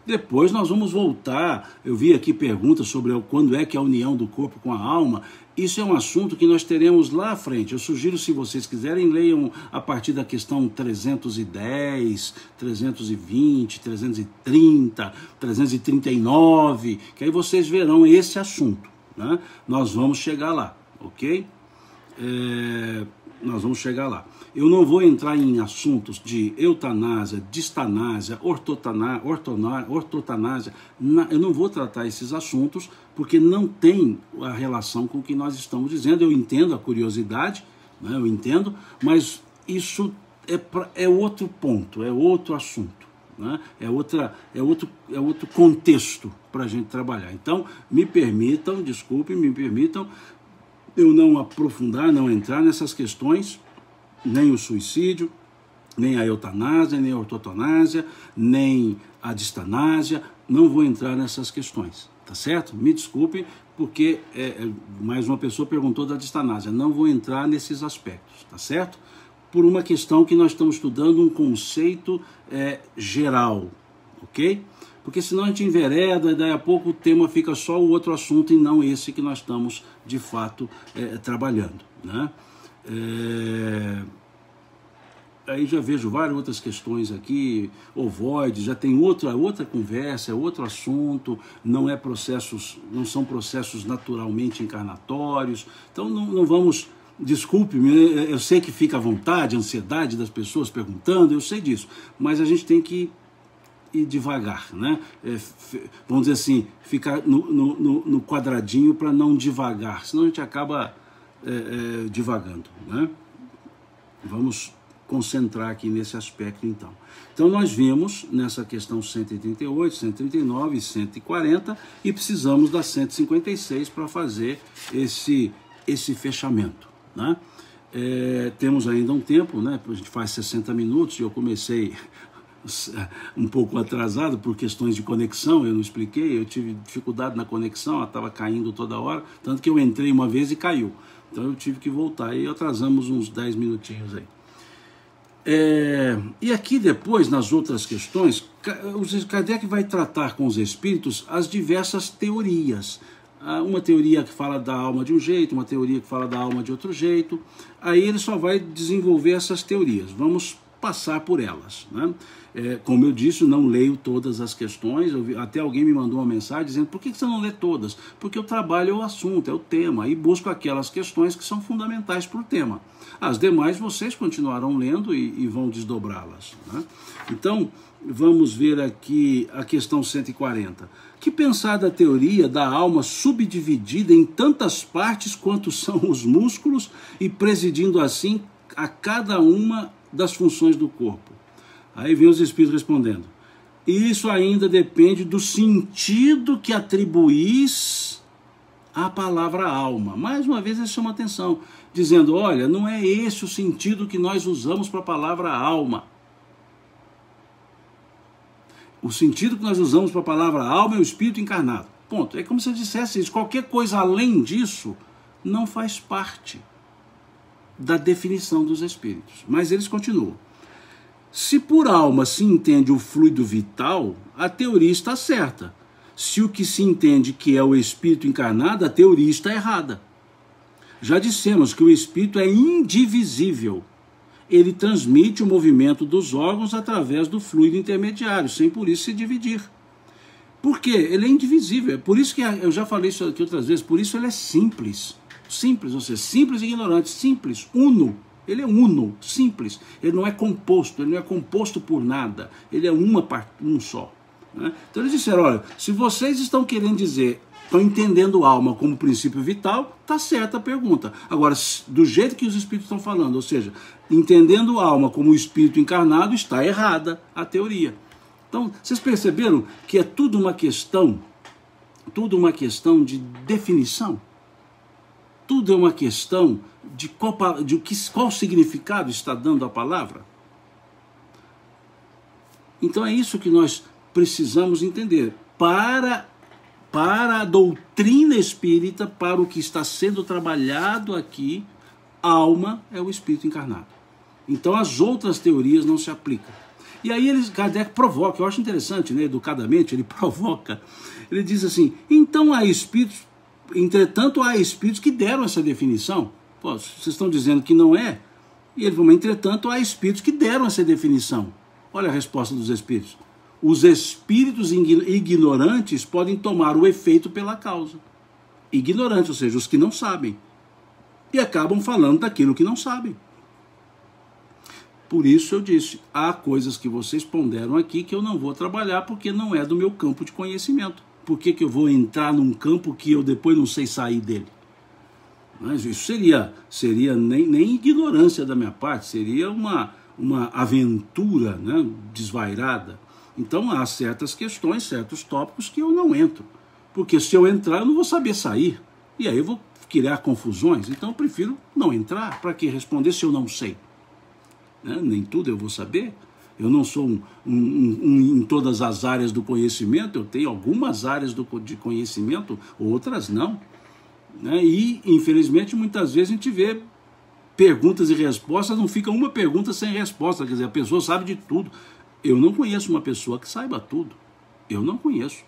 Depois nós vamos voltar, eu vi aqui perguntas sobre quando é que é a união do corpo com a alma. Isso é um assunto que nós teremos lá à frente. Eu sugiro, se vocês quiserem, leiam a partir da questão 310, 320, 330, 339, que aí vocês verão esse assunto, né? Nós vamos chegar lá, ok? Nós vamos chegar lá. Eu não vou entrar em assuntos de eutanásia, distanásia, ortotanásia. Eu não vou tratar esses assuntos porque não tem a relação com o que nós estamos dizendo. Eu entendo a curiosidade, né? Eu entendo, mas isso é outro ponto, é outro assunto, né? É outro contexto para a gente trabalhar. Então, me permitam eu não aprofundar, não entrar nessas questões, nem o suicídio, nem a eutanásia, nem a ortotanásia, nem a distanásia, não vou entrar nessas questões, tá certo? Me desculpe, porque mais uma pessoa perguntou da distanásia, não vou entrar nesses aspectos, tá certo? Por uma questão que nós estamos estudando um conceito geral, ok? Porque senão a gente envereda e daí a pouco o tema fica só o outro assunto e não esse que nós estamos de fato trabalhando, né? Aí já vejo várias outras questões aqui, ovoides, já tem outra conversa, é outro assunto, não são processos naturalmente encarnatórios, então não vamos, desculpe-me, eu sei que fica à vontade, a ansiedade das pessoas perguntando, eu sei disso, mas a gente tem que ir devagar, né? Vamos dizer assim, ficar no quadradinho para não devagar, senão a gente acaba divagando, né? Vamos concentrar aqui nesse aspecto então. Então nós vimos nessa questão 138, 139 e 140 e precisamos da 156 para fazer esse fechamento, né? Temos ainda um tempo, né? A gente faz 60 minutos e eu comecei um pouco atrasado por questões de conexão, eu não expliquei, eu tive dificuldade na conexão, ela estava caindo toda hora, tanto que eu entrei uma vez e caiu, então eu tive que voltar e atrasamos uns 10 minutinhos aí. E aqui depois, nas outras questões, o Kardec vai tratar com os espíritos as diversas teorias. Uma teoria que fala da alma de um jeito, uma teoria que fala da alma de outro jeito, aí ele só vai desenvolver essas teorias, vamos passar por elas, né? Como eu disse, eu não leio todas as questões, até alguém me mandou uma mensagem dizendo, por que você não lê todas? Porque eu trabalho o assunto, é o tema, e busco aquelas questões que são fundamentais para o tema. As demais vocês continuarão lendo e vão desdobrá-las, né? Então, vamos ver aqui a questão 140. Que pensar da teoria da alma subdividida em tantas partes quanto são os músculos e presidindo assim a cada uma das funções do corpo? Aí vem os espíritos respondendo, isso ainda depende do sentido que atribuís à palavra alma. Mais uma vez eles chamam atenção, dizendo, olha, não é esse o sentido que nós usamos para a palavra alma. O sentido que nós usamos para a palavra alma é o espírito encarnado. Ponto. É como se eu dissesse isso, qualquer coisa além disso não faz parte da definição dos espíritos. Mas eles continuam. Se por alma se entende o fluido vital, a teoria está certa. se o que se entende que é o espírito encarnado, a teoria está errada. Já dissemos que o espírito é indivisível. Ele transmite o movimento dos órgãos através do fluido intermediário, sem por isso se dividir. Por quê? Ele é indivisível. É por isso que eu já falei isso aqui outras vezes, por isso ele é simples. Simples, ou seja, simples e ignorante, simples, uno. Ele é uno, simples. Ele não é composto, ele não é composto por nada. Ele é um só. Né? Então eles disseram, olha, se vocês estão querendo dizer, estão entendendo alma como princípio vital, está certa a pergunta. Agora, do jeito que os espíritos estão falando, ou seja, entendendo alma como espírito encarnado, está errada a teoria. Então, vocês perceberam que é tudo uma questão de definição? Tudo é uma questão de qual significado está dando a palavra? Então é isso que nós precisamos entender. Para a doutrina espírita, para o que está sendo trabalhado aqui, alma é o espírito encarnado. Então as outras teorias não se aplicam. E aí Kardec provoca, eu acho interessante, né, educadamente, ele provoca. Ele diz assim, então há espíritos, entretanto há espíritos que deram essa definição. Pô, vocês estão dizendo que não é? E ele falou, entretanto há espíritos que deram essa definição. Olha a resposta dos espíritos. Os espíritos ignorantes podem tomar o efeito pela causa. Ignorantes, ou seja, os que não sabem. E acabam falando daquilo que não sabem. Por isso eu disse, há coisas que vocês ponderam aqui que eu não vou trabalhar porque não é do meu campo de conhecimento. Por que eu vou entrar num campo que eu depois não sei sair dele? Mas isso seria nem ignorância da minha parte, seria uma aventura, né, desvairada. Então há certas questões, certos tópicos que eu não entro. Porque se eu entrar, eu não vou saber sair. E aí eu vou criar confusões. Então eu prefiro não entrar. Para que responder se eu não sei? Né? Nem tudo eu vou saber. Eu não sou em todas as áreas do conhecimento. Eu tenho algumas áreas de conhecimento, outras não. Né? E, infelizmente, muitas vezes a gente vê perguntas e respostas, não fica uma pergunta sem resposta. Quer dizer, a pessoa sabe de tudo. Eu não conheço uma pessoa que saiba tudo. Eu não conheço.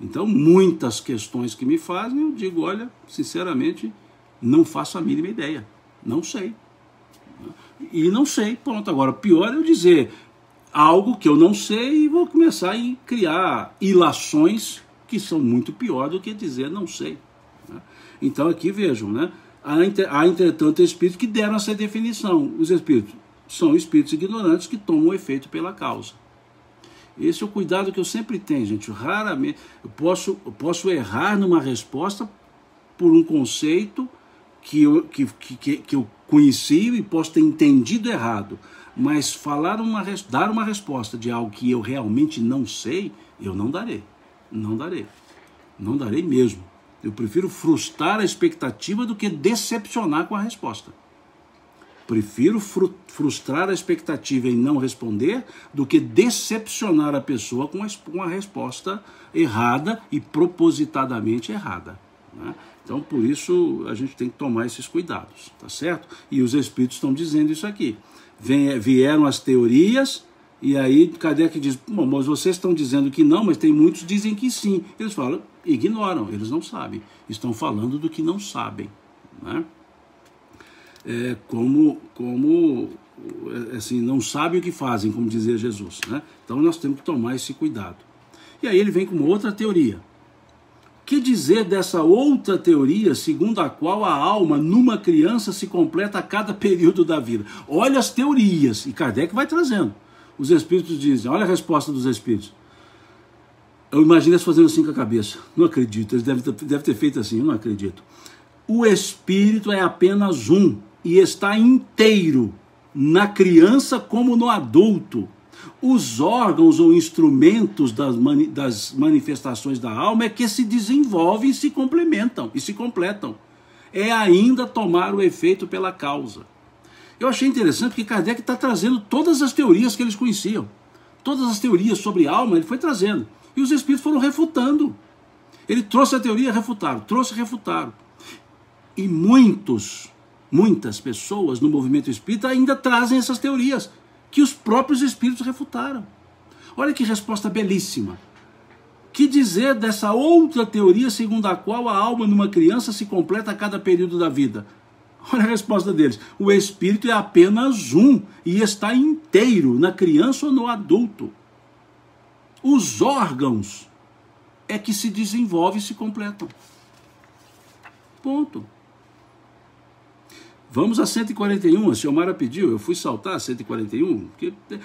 Então, muitas questões que me fazem, eu digo, olha, sinceramente, não faço a mínima ideia. Não sei. E não sei, pronto. Agora, pior é eu dizer algo que eu não sei e vou começar a criar ilações que são muito pior do que dizer não sei. Então, aqui vejam, né? Há, entretanto, espíritos que deram essa definição. Os espíritos são espíritos ignorantes que tomam o efeito pela causa. Esse é o cuidado que eu sempre tenho, gente. Raramente eu posso errar numa resposta por um conceito que eu conheci e posso ter entendido errado. Mas dar uma resposta de algo que eu realmente não sei, eu não darei. Não darei. Não darei mesmo. Eu prefiro frustrar a expectativa do que decepcionar com a resposta. Prefiro frustrar a expectativa em não responder do que decepcionar a pessoa com a resposta errada e propositadamente errada. Né? Então, por isso, a gente tem que tomar esses cuidados, tá certo? E os espíritos estão dizendo isso aqui. Vieram as teorias, e aí Kardec diz, bom, mas vocês estão dizendo que não, mas tem muitos que dizem que sim. Eles falam, ignoram, eles não sabem. Estão falando do que não sabem, né? Assim, não sabem o que fazem, como dizia Jesus, né? Então nós temos que tomar esse cuidado. E aí ele vem com uma outra teoria. Que dizer dessa outra teoria, segundo a qual a alma numa criança se completa a cada período da vida? Olha as teorias, e Kardec vai trazendo. Os espíritos dizem, olha a resposta dos espíritos. Eu imagino eles fazendo assim com a cabeça. Não acredito, eles devem ter feito assim, eu não acredito. O espírito é apenas um e está inteiro na criança como no adulto. Os órgãos ou instrumentos das manifestações da alma é que se desenvolvem e se complementam e se completam. É ainda tomar o efeito pela causa. Eu achei interessante que Kardec está trazendo todas as teorias que eles conheciam. Todas as teorias sobre alma ele foi trazendo. E os espíritos foram refutando. Ele trouxe a teoria, refutaram. Trouxe, refutaram. E muitas pessoas no movimento espírita ainda trazem essas teorias que os próprios espíritos refutaram. Olha que resposta belíssima. Que dizer dessa outra teoria segundo a qual a alma numa criança se completa a cada período da vida? Olha a resposta deles. O espírito é apenas um e está inteiro na criança ou no adulto. Os órgãos é que se desenvolvem e se completam. Ponto. Vamos a 141, a Xiomara pediu, eu fui saltar a 141,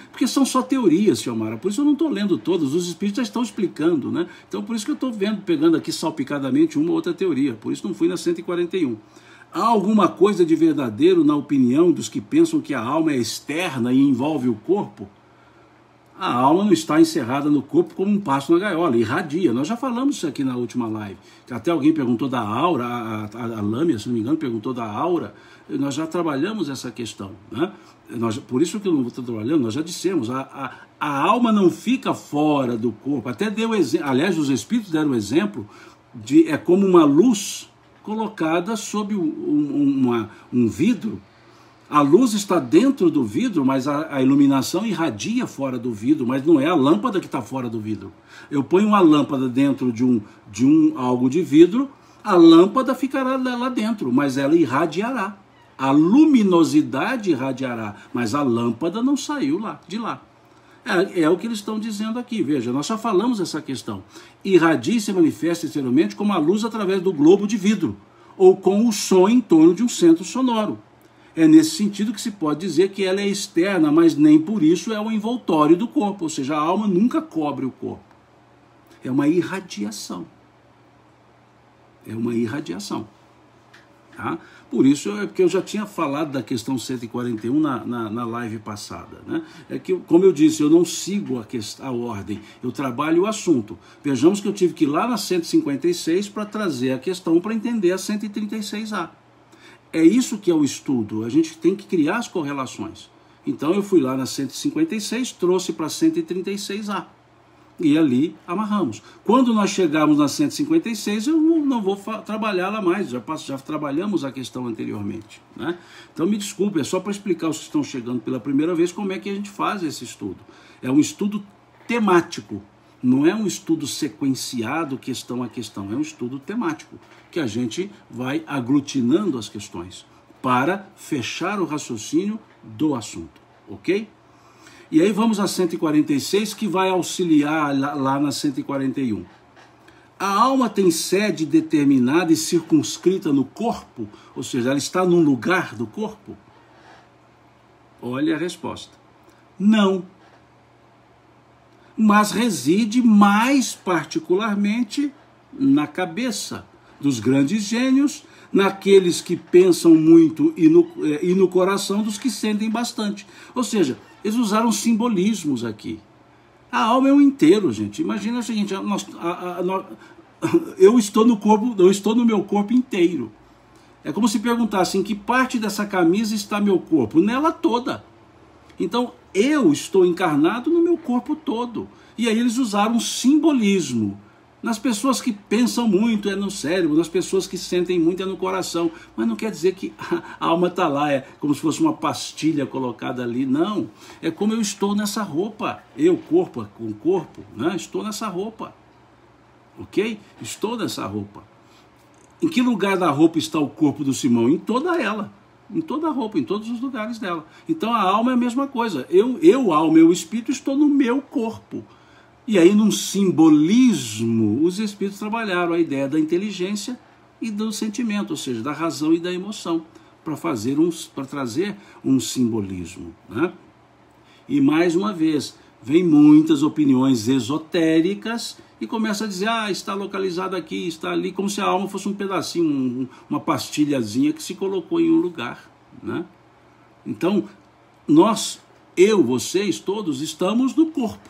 porque são só teorias, Xiomara, por isso eu não estou lendo todas, os espíritos já estão explicando, né? Então por isso que eu estou pegando aqui salpicadamente uma ou outra teoria, por isso não fui na 141. Há alguma coisa de verdadeiro na opinião dos que pensam que a alma é externa e envolve o corpo? A alma não está encerrada no corpo como um pássaro na gaiola, irradia. Nós já falamos isso aqui na última live. Até alguém perguntou da aura, a Lâmia, se não me engano, perguntou da aura. Nós já trabalhamos essa questão, né? Por isso que eu não vou estar trabalhando, nós já dissemos, a alma não fica fora do corpo. Até deu exemplo, aliás, os espíritos deram exemplo, é como uma luz colocada sob um vidro. A luz está dentro do vidro, mas a iluminação irradia fora do vidro, mas não é a lâmpada que está fora do vidro. Eu ponho uma lâmpada dentro de algo de vidro, a lâmpada ficará lá dentro, mas ela irradiará. A luminosidade irradiará, mas a lâmpada não saiu de lá. É o que eles estão dizendo aqui, veja, nós já falamos essa questão. Irradia e se manifesta exteriormente como a luz através do globo de vidro, ou com o som em torno de um centro sonoro. É nesse sentido que se pode dizer que ela é externa, mas nem por isso é o envoltório do corpo, ou seja, a alma nunca cobre o corpo. É uma irradiação. É uma irradiação. Tá? Por isso é porque eu já tinha falado da questão 141 na live passada, né? É que, como eu disse, eu não sigo a ordem, eu trabalho o assunto. Vejamos que eu tive que ir lá na 156 para trazer a questão para entender a 136A. É isso que é o estudo, a gente tem que criar as correlações. Então eu fui lá na 156, trouxe para 136A. E ali amarramos. Quando nós chegarmos na 156, eu não vou trabalhá-la mais, já trabalhamos a questão anteriormente, né? Então me desculpe, é só para explicar os que estão chegando pela primeira vez como é que a gente faz esse estudo. É um estudo temático, não é um estudo sequenciado questão a questão, é um estudo temático, que a gente vai aglutinando as questões para fechar o raciocínio do assunto, ok? E aí vamos a 146, que vai auxiliar lá na 141. A alma tem sede determinada e circunscrita no corpo, ou seja, ela está num lugar do corpo? Olha a resposta. Não. Mas reside mais particularmente na cabeça dos grandes gênios, naqueles que pensam muito e no coração dos que sentem bastante. Ou seja, eles usaram simbolismos aqui. A alma é um inteiro, gente. Imagina o seguinte, eu estou no corpo, eu estou no meu corpo inteiro. É como se perguntassem, em que parte dessa camisa está meu corpo? Nela toda. Então, eu estou encarnado no meu corpo todo. E aí eles usaram simbolismo. Nas pessoas que pensam muito é no cérebro, nas pessoas que sentem muito é no coração. Mas não quer dizer que a alma está lá, é como se fosse uma pastilha colocada ali. Não, é como eu estou nessa roupa. Eu, corpo com corpo, né? Estou nessa roupa. Ok? Estou nessa roupa. Em que lugar da roupa está o corpo do Simão? Em toda ela. Em toda a roupa, em todos os lugares dela. Então a alma é a mesma coisa. Eu alma, eu espírito, estou no meu corpo. E aí, num simbolismo, os espíritos trabalharam a ideia da inteligência e do sentimento, ou seja, da razão e da emoção, para trazer um simbolismo, né? E mais uma vez, vem muitas opiniões esotéricas e começa a dizer, está localizado aqui, está ali, como se a alma fosse um pedacinho, uma pastilhazinha que se colocou em um lugar, né? Então, vocês todos, estamos no corpo,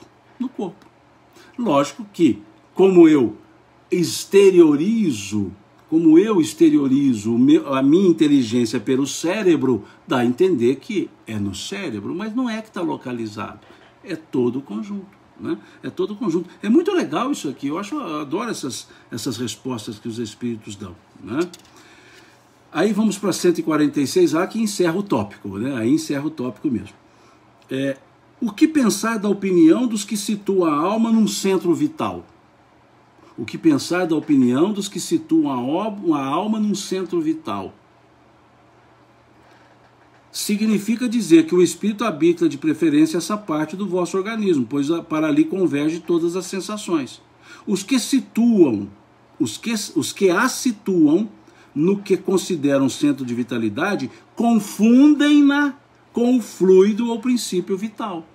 Lógico que, como eu exteriorizo a minha inteligência pelo cérebro, dá a entender que é no cérebro, mas não é que está localizado, é todo o conjunto, né? É todo o conjunto. É muito legal isso aqui, eu adoro essas respostas que os espíritos dão, né? Aí vamos para 146A, que encerra o tópico, né? Aí encerra o tópico mesmo. O que pensar da opinião dos que situam a alma num centro vital? O que pensar da opinião dos que situam a alma num centro vital? Significa dizer que o espírito habita de preferência essa parte do vosso organismo, pois para ali converge todas as sensações. Os que a situam no que consideram centro de vitalidade, confundem-na com o fluido ou princípio vital.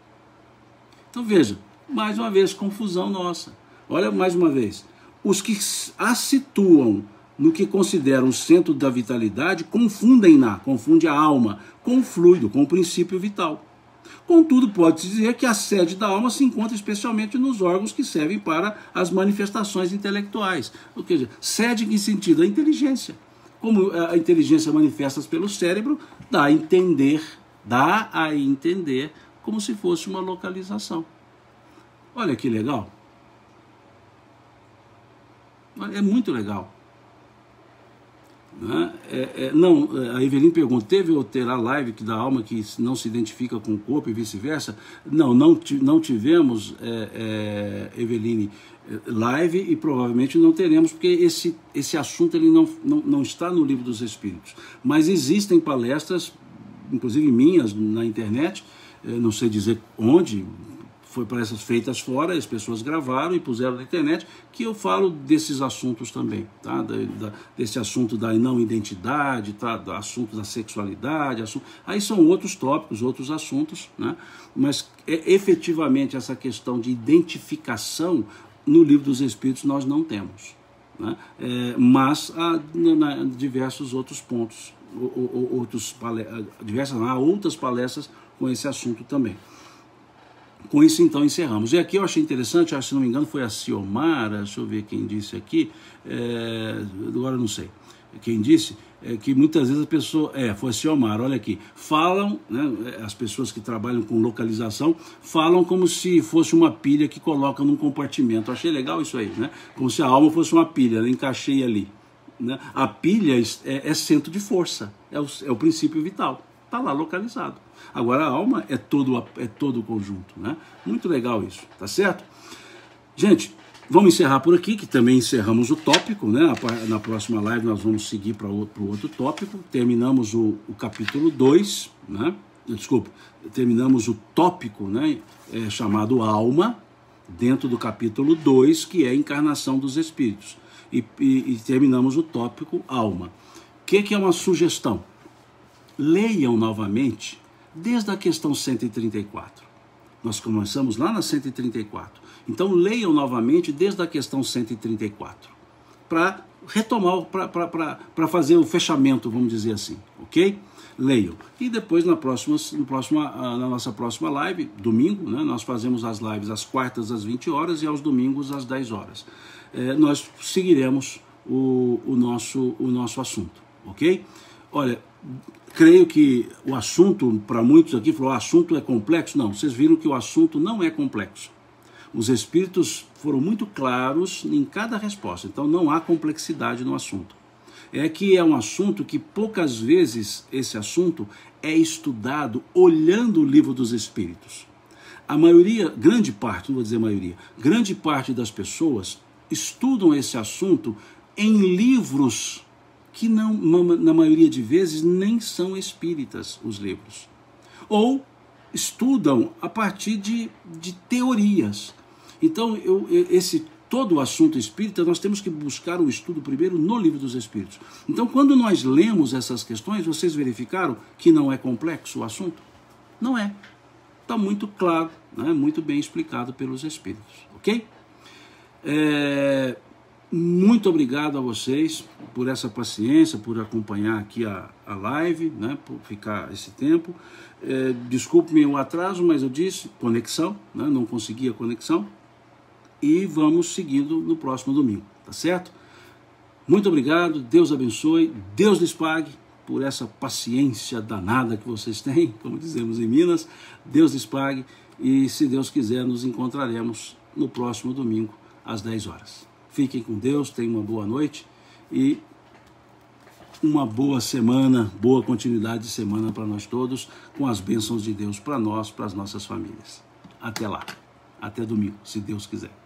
Então veja, mais uma vez, confusão nossa. Olha mais uma vez. Os que a situam no que consideram o centro da vitalidade, confundem-na, confunde a alma, com o fluido, com o princípio vital. Contudo, pode-se dizer que a sede da alma se encontra especialmente nos órgãos que servem para as manifestações intelectuais. Ou seja, sede em que sentido? A inteligência. Como a inteligência manifesta pelo cérebro, dá a entender como se fosse uma localização. Olha que legal. É muito legal. Não, a Evelyn pergunta, teve ou terá live da alma que não se identifica com o corpo e vice-versa? Não tivemos, Eveline, live, e provavelmente não teremos, porque esse assunto ele não está no Livro dos Espíritos. Mas existem palestras, inclusive minhas, na internet, não sei dizer onde, foi para essas feitas fora, as pessoas gravaram e puseram na internet, que eu falo desses assuntos também, tá? Desse assunto da não identidade, tá? Do assunto da sexualidade, aí são outros tópicos, outros assuntos, né? Mas efetivamente essa questão de identificação no Livro dos Espíritos nós não temos, né? Mas há diversos outros pontos, há outras palestras com esse assunto também. Com isso, então, encerramos. E aqui eu achei interessante, se não me engano, foi a Ciomara, deixa eu ver quem disse aqui, agora não sei quem disse, que muitas vezes a pessoa, foi a Ciomara, olha aqui, falam, né, as pessoas que trabalham com localização, falam como se fosse uma pilha que coloca num compartimento. Eu achei legal isso aí, né? Como se a alma fosse uma pilha, eu encaixei ali, né? A pilha é centro de força, é o princípio vital, está lá localizado. Agora a alma é todo o conjunto, né? Muito legal isso, tá certo? Gente, vamos encerrar por aqui, que também encerramos o tópico, né? Na próxima live nós vamos seguir para o outro tópico. Terminamos o capítulo 2, né? Desculpa, terminamos o tópico, né? Chamado alma, dentro do capítulo 2, que é a encarnação dos espíritos. E terminamos o tópico alma. O que é uma sugestão? Leiam novamente desde a questão 134. Nós começamos lá na 134. Então leiam novamente desde a questão 134. Para retomar, para fazer o fechamento, vamos dizer assim. Ok? Leiam. E depois na nossa próxima live, domingo, né, nós fazemos as lives às quartas às 20 horas e aos domingos às 10 horas. Nós seguiremos o nosso assunto. Ok? Olha, creio que o assunto, para muitos aqui, falou, o assunto é complexo. Não, vocês viram que o assunto não é complexo. Os espíritos foram muito claros em cada resposta, então não há complexidade no assunto. É que é um assunto que poucas vezes esse assunto é estudado olhando o Livro dos Espíritos. A maioria, grande parte, não vou dizer maioria, grande parte das pessoas estudam esse assunto em livros que não, na maioria de vezes, nem são espíritas os livros. Ou estudam a partir de teorias. Então, todo o assunto espírita, nós temos que buscar o estudo primeiro no Livro dos Espíritos. Então, quando nós lemos essas questões, vocês verificaram que não é complexo o assunto? Não é. Está muito claro, né? Muito bem explicado pelos espíritos. Ok? Muito obrigado a vocês por essa paciência, por acompanhar aqui a live, né, por ficar esse tempo. Desculpe-me o atraso, mas eu disse, conexão, né, não consegui a conexão. E vamos seguindo no próximo domingo, tá certo? Muito obrigado, Deus abençoe, Deus lhes pague por essa paciência danada que vocês têm, como dizemos em Minas. Deus lhes pague e, se Deus quiser, nos encontraremos no próximo domingo às 10 horas. Fiquem com Deus, tenham uma boa noite e uma boa semana, boa continuidade de semana para nós todos, com as bênçãos de Deus para nós, para as nossas famílias. Até lá, até domingo, se Deus quiser.